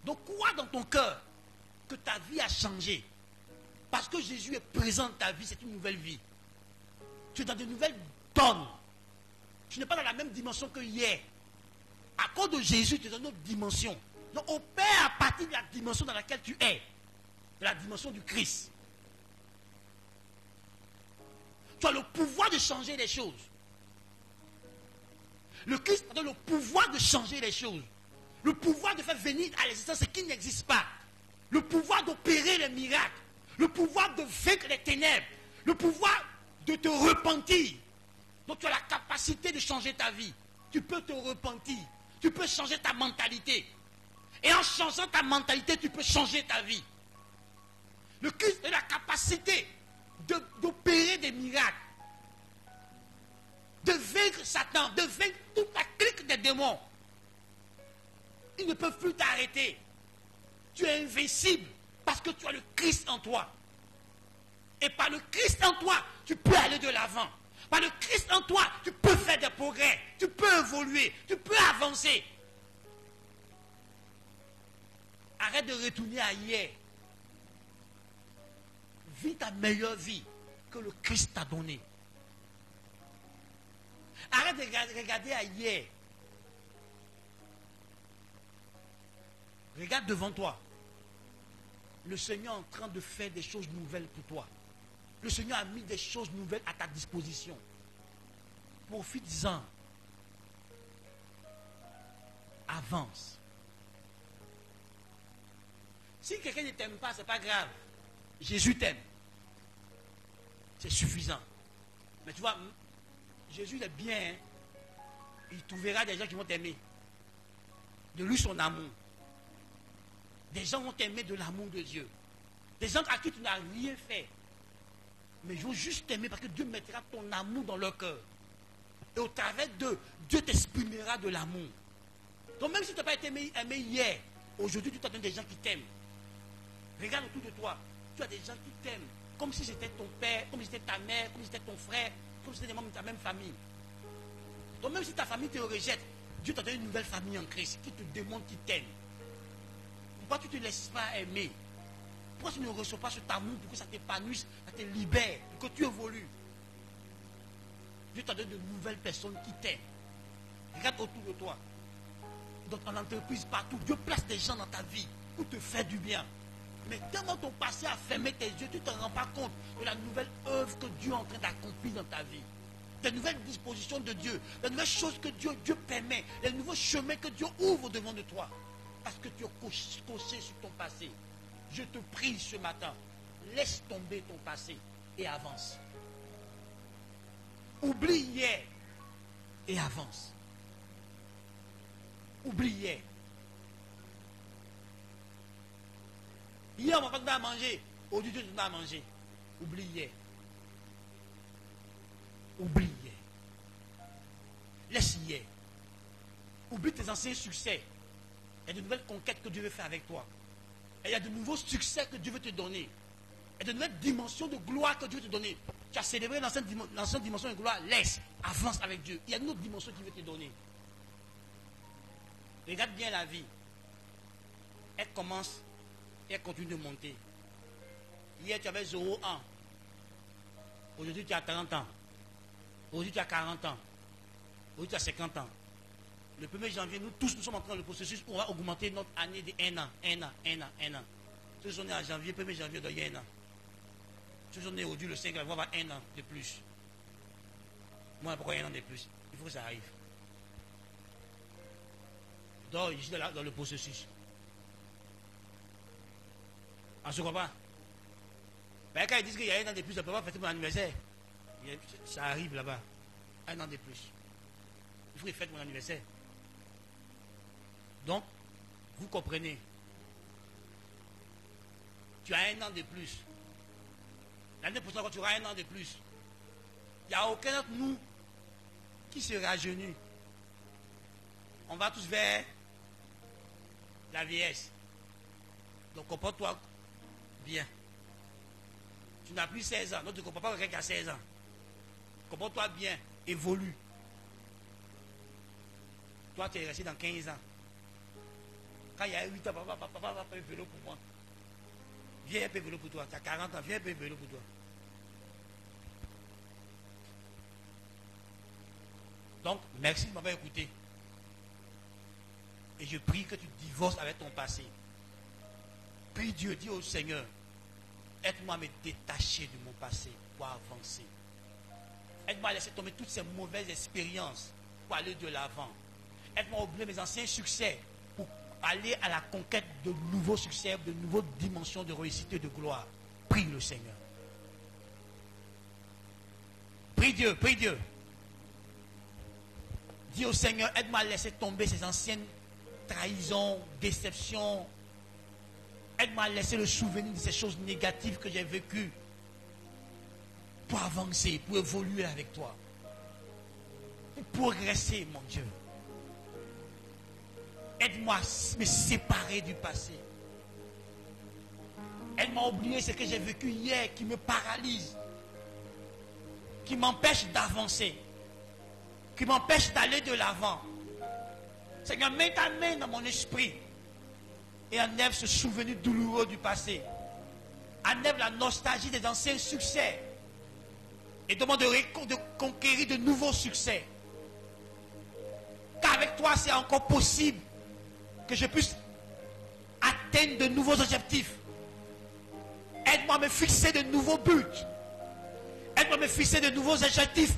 Donc crois dans ton cœur que ta vie a changé. Parce que Jésus est présent dans ta vie, c'est une nouvelle vie. Tu es dans de nouvelles donnes. Tu n'es pas dans la même dimension que hier. À cause de Jésus, tu es dans une autre dimension. Donc opère à partir de la dimension dans laquelle tu es. De la dimension du Christ. Tu as le pouvoir de changer les choses. Le Christ a le pouvoir de changer les choses. Le pouvoir de faire venir à l'existence ce qui n'existe pas. Le pouvoir d'opérer les miracles. Le pouvoir de vaincre les ténèbres. Le pouvoir de te repentir. Donc tu as la capacité de changer ta vie. Tu peux te repentir. Tu peux changer ta mentalité. Et en changeant ta mentalité, tu peux changer ta vie. Le Christ a la capacité d'opérer des miracles. De vaincre Satan. De vaincre toute la clique des démons. Ils ne peuvent plus t'arrêter. Tu es invincible parce que tu as le Christ en toi. Et par le Christ en toi, tu peux aller de l'avant. Par le Christ en toi, tu peux faire des progrès. Tu peux évoluer. Tu peux avancer. Arrête de retourner à hier. Vis ta meilleure vie que le Christ t'a donnée. Arrête de regarder à hier. Regarde devant toi. Le Seigneur est en train de faire des choses nouvelles pour toi. Le Seigneur a mis des choses nouvelles à ta disposition. Profites-en. Avance. Si quelqu'un ne t'aime pas, ce n'est pas grave. Jésus t'aime. C'est suffisant. Mais tu vois, Jésus est bien. Hein? Il trouvera des gens qui vont t'aimer. De lui son amour. Des gens vont t'aimer de l'amour de Dieu. Des gens à qui tu n'as rien fait. Mais ils vont juste t'aimer parce que Dieu mettra ton amour dans leur cœur. Et au travers d'eux, Dieu t'exprimera de l'amour. Donc même si tu n'as pas été aimé hier, aujourd'hui tu as des gens qui t'aiment. Regarde autour de toi. Tu as des gens qui t'aiment. Comme si c'était ton père, comme si c'était ta mère, comme si c'était ton frère, comme si c'était des membres de ta même famille. Donc même si ta famille te rejette, Dieu t'a donné une nouvelle famille en Christ qui te demande, qui t'aime. Pourquoi tu ne te laisses pas aimer? Pourquoi tu ne reçois pas cet amour pour que ça t'épanouisse, ça te libère, pour que tu évolues? Dieu t'a donné de nouvelles personnes qui t'aiment. Regarde autour de toi. Donc en entreprise, partout, Dieu place des gens dans ta vie pour te faire du bien. Mais tellement ton passé a fermé tes yeux, tu ne te rends pas compte de la nouvelle œuvre que Dieu est en train d'accomplir dans ta vie. Des nouvelles dispositions de Dieu, des nouvelles choses que Dieu permet, les nouveaux chemins que Dieu ouvre devant de toi. Parce que tu es coché sur ton passé. Je te prie ce matin, laisse tomber ton passé et avance. Oublie hier et avance. Oublie hier. Hier, on ne va pas te donner à manger. Aujourd'hui, Dieu te donne à manger. Oublie hier. Oublie hier. Laisse hier. Oublie tes anciens succès. Il y a de nouvelles conquêtes que Dieu veut faire avec toi. Et il y a de nouveaux succès que Dieu veut te donner. Il y a de nouvelles dimensions de gloire que Dieu veut te donner. Tu as célébré l'ancienne dimension de gloire. Laisse. Avance avec Dieu. Il y a une autre dimension qu'il veut te donner. Regarde bien la vie. Elle commence et elle continue de monter. Hier, tu avais 0,1. Aujourd'hui, tu as 30 ans. Aujourd'hui, tu as 40 ans. Aujourd'hui, tu as 50 ans. Le 1er janvier, nous tous, nous sommes en train de le processus où on va augmenter notre année de 1 an. Ceux qui sont nés en janvier, 1er janvier, il y a 1 an. Ceux qui sont nés aujourd'hui, le 5, on va avoir 1 an de plus. Moi, pourquoi 1 an de plus? Il faut que ça arrive. Donc, je suis dans le processus. On ne se croit pas. Mais quand ils disent qu'il y a 1 an de plus, on ne peut pas fêter mon anniversaire. Ça arrive là-bas. 1 an de plus. Il faut que je fête mon anniversaire. Donc, vous comprenez. Tu as 1 an de plus. L'année prochaine, quand tu auras 1 an de plus, il n'y a aucun d'entre nous qui se rajeunit. On va tous vers la vieillesse. Donc, comporte-toi bien. Tu n'as plus 16 ans. Donc, tu ne comprends pas quelqu'un qui a 16 ans. Comporte-toi bien. Évolue. Toi, tu es resté dans 15 ans. Quand il y a 8 ans, papa va faire un vélo pour moi. Viens un peu vélo pour toi. Tu as 40 ans, viens un peu vélo pour toi. Donc, merci de m'avoir écouté. Et je prie que tu divorces avec ton passé. Prie Dieu, dis au Seigneur, aide-moi à me détacher de mon passé pour avancer. Aide-moi à laisser tomber toutes ces mauvaises expériences pour aller de l'avant. Aide-moi à oublier mes anciens succès pour aller à la conquête de nouveaux succès, de nouvelles dimensions de réussite et de gloire. Prie le Seigneur. Prie Dieu, prie Dieu. Dis au Seigneur, aide-moi à laisser tomber ces anciennes trahisons, déceptions. Aide-moi à laisser le souvenir de ces choses négatives que j'ai vécues pour avancer, pour évoluer avec toi. Pour progresser, mon Dieu. Aide-moi à me séparer du passé. Aide-moi à oublier ce que j'ai vécu hier qui me paralyse, qui m'empêche d'avancer, qui m'empêche d'aller de l'avant. Seigneur, mets ta main dans mon esprit et enlève ce souvenir douloureux du passé. Enlève la nostalgie des anciens succès et demande de conquérir de nouveaux succès. Car avec toi, c'est encore possible que je puisse atteindre de nouveaux objectifs. Aide-moi à me fixer de nouveaux buts. Aide-moi à me fixer de nouveaux objectifs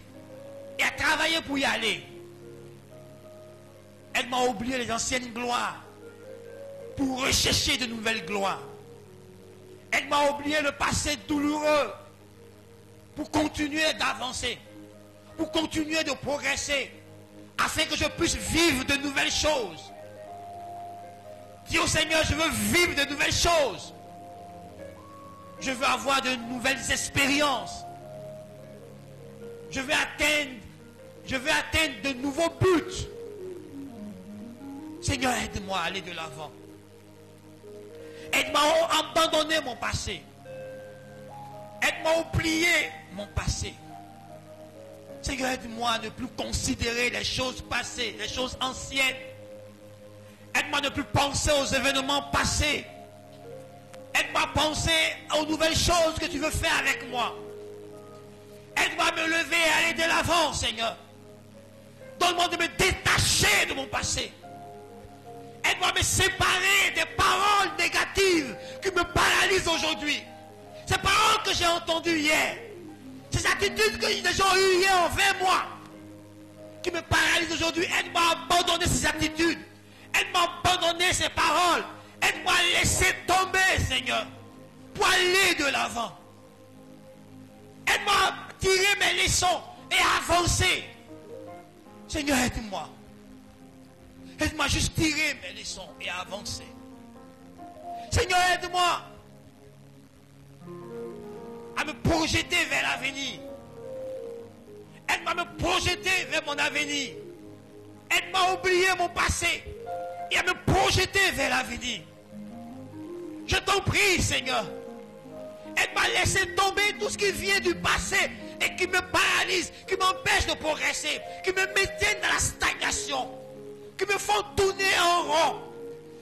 et à travailler pour y aller. Aide-moi à oublier les anciennes gloires pour rechercher de nouvelles gloires. Aide-moi à oublier le passé douloureux pour continuer d'avancer, pour continuer de progresser, afin que je puisse vivre de nouvelles choses. Dis au Seigneur, je veux vivre de nouvelles choses. Je veux avoir de nouvelles expériences. Je veux atteindre de nouveaux buts. Seigneur, aide-moi à aller de l'avant. Aide-moi à abandonner mon passé. Aide-moi à oublier mon passé. Seigneur, aide-moi à ne plus considérer les choses passées, les choses anciennes. Aide-moi à ne plus penser aux événements passés. Aide-moi à penser aux nouvelles choses que tu veux faire avec moi. Aide-moi à me lever et aller de l'avant, Seigneur. Donne-moi de me détacher de mon passé. Aide-moi à me séparer des paroles négatives qui me paralysent aujourd'hui. Ces paroles que j'ai entendues hier. Ces attitudes que les gens ont eues hier envers moi. Qui me paralysent aujourd'hui. Aide-moi à abandonner ces attitudes. Aide-moi à abandonner ces paroles. Aide-moi à laisser tomber, Seigneur. Pour aller de l'avant. Aide-moi à tirer mes leçons et avancer. Seigneur, aide-moi. Aide-moi à juste tirer mes leçons et avancer. Seigneur, aide-moi à me projeter vers l'avenir. Aide-moi à me projeter vers mon avenir. Aide-moi à oublier mon passé et à me projeter vers l'avenir. Je t'en prie, Seigneur. Aide-moi à laisser tomber tout ce qui vient du passé et qui me paralyse, qui m'empêche de progresser, qui me maintiennent dans la stagnation, qui me font tourner en rond.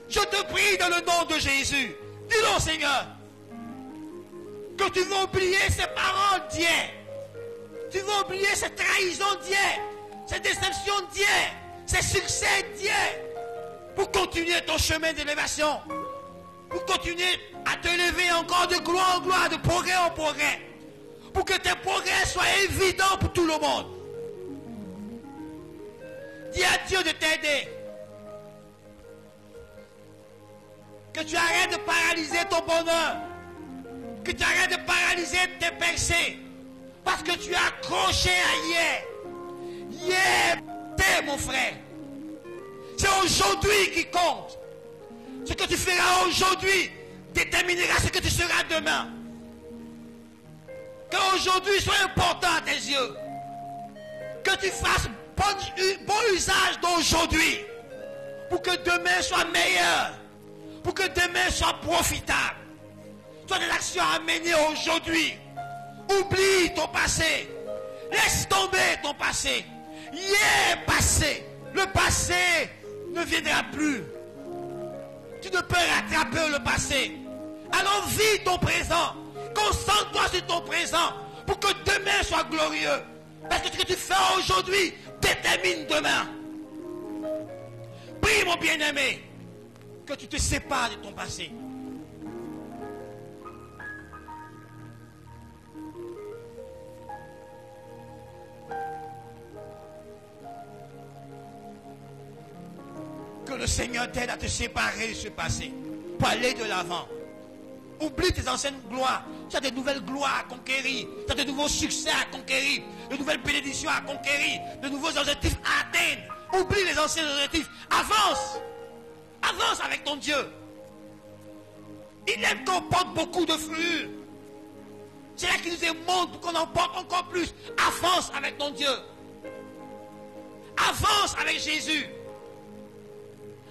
Je te prie dans le nom de Jésus. Dis-le, Seigneur, que tu veux oublier ces paroles d'hier. Tu veux oublier ces trahisons d'hier, ces déceptions d'hier, ces succès d'hier, pour continuer ton chemin d'élévation, pour continuer à te lever encore de gloire en gloire, de progrès en progrès, pour que tes progrès soient évidents pour tout le monde. Dis à Dieu de t'aider. Que tu arrêtes de paralyser ton bonheur. Que tu arrêtes de paralyser tes pensées. Parce que tu es accroché à hier. Hier, t'es mon frère. C'est aujourd'hui qui compte. Ce que tu feras aujourd'hui déterminera ce que tu seras demain. Qu'aujourd'hui soit important à tes yeux. Que tu fasses bon usage d'aujourd'hui. Pour que demain soit meilleur. Pour que demain soit profitable. Soit des actions à mener aujourd'hui. Oublie ton passé. Laisse tomber ton passé. Hier passé. Le passé ne viendra plus. Tu ne peux rattraper le passé. Alors vis ton présent. Concentre-toi sur ton présent. Pour que demain soit glorieux. Parce que ce que tu fais aujourd'hui détermine demain. Prie mon bien-aimé. Que tu te sépares de ton passé. Que le Seigneur t'aide à te séparer de ce passé pour aller de l'avant. Oublie tes anciennes gloires. Tu as de nouvelles gloires à conquérir. Tu as de nouveaux succès à conquérir. De nouvelles bénédictions à conquérir. De nouveaux objectifs à atteindre. Oublie les anciens objectifs. Avance. Avance avec ton Dieu. Il aime qu'on porte beaucoup de fruits. C'est là qu'il nous montre pour qu'on en porte encore plus. Avance avec ton Dieu. Avance avec Jésus.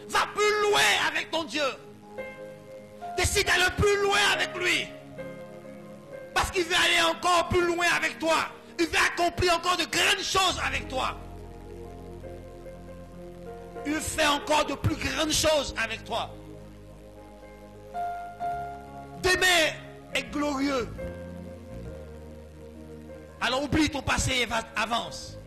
Va plus loin avec ton Dieu. Décide d'aller plus loin avec lui. Parce qu'il veut aller encore plus loin avec toi. Il veut accomplir encore de grandes choses avec toi. Il fait encore de plus grandes choses avec toi. Demain est glorieux. Alors oublie ton passé et avance.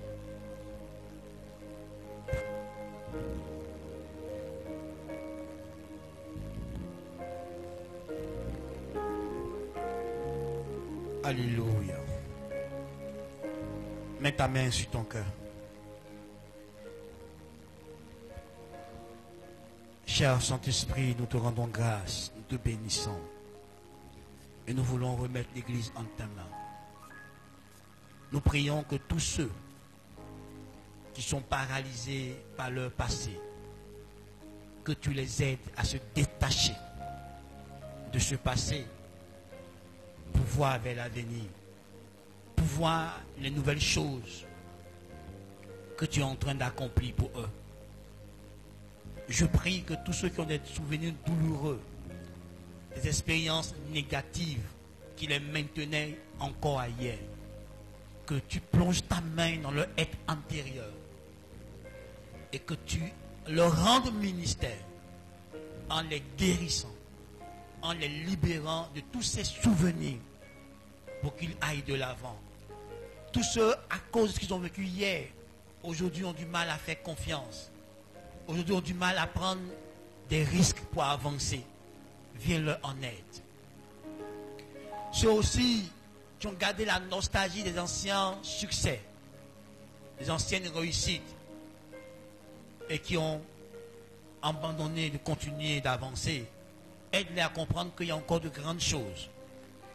Alléluia. Mets ta main sur ton cœur. Cher Saint-Esprit, nous te rendons grâce, nous te bénissons. Et nous voulons remettre l'Église en ta main. Nous prions que tous ceux qui sont paralysés par leur passé, que tu les aides à se détacher de ce passé pour voir vers l'avenir, pour voir les nouvelles choses que tu es en train d'accomplir pour eux. Je prie que tous ceux qui ont des souvenirs douloureux, des expériences négatives qui les maintenaient encore ailleurs, que tu plonges ta main dans leur être antérieur et que tu leur rendes ministère en les guérissant, en les libérant de tous ces souvenirs pour qu'ils aillent de l'avant. Tous ceux, à cause de ce qu'ils ont vécu hier, aujourd'hui ont du mal à faire confiance, aujourd'hui ont du mal à prendre des risques pour avancer. Viens leur en aide. Ceux aussi qui ont gardé la nostalgie des anciens succès, des anciennes réussites, et qui ont abandonné de continuer d'avancer, aide-les à comprendre qu'il y a encore de grandes choses,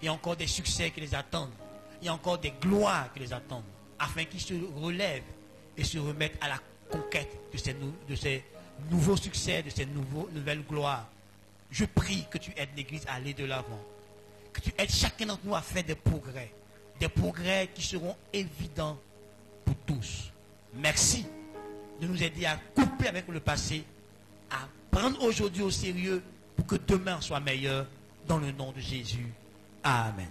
il y a encore des succès qui les attendent, il y a encore des gloires qui les attendent, afin qu'ils se relèvent et se remettent à la conquête de ces nouveaux succès, de ces nouvelles gloires. Je prie que tu aides l'Église à aller de l'avant, que tu aides chacun d'entre nous à faire des progrès qui seront évidents pour tous. Merci de nous aider à couper avec le passé, à prendre aujourd'hui au sérieux pour que demain soit meilleur, dans le nom de Jésus. Amen.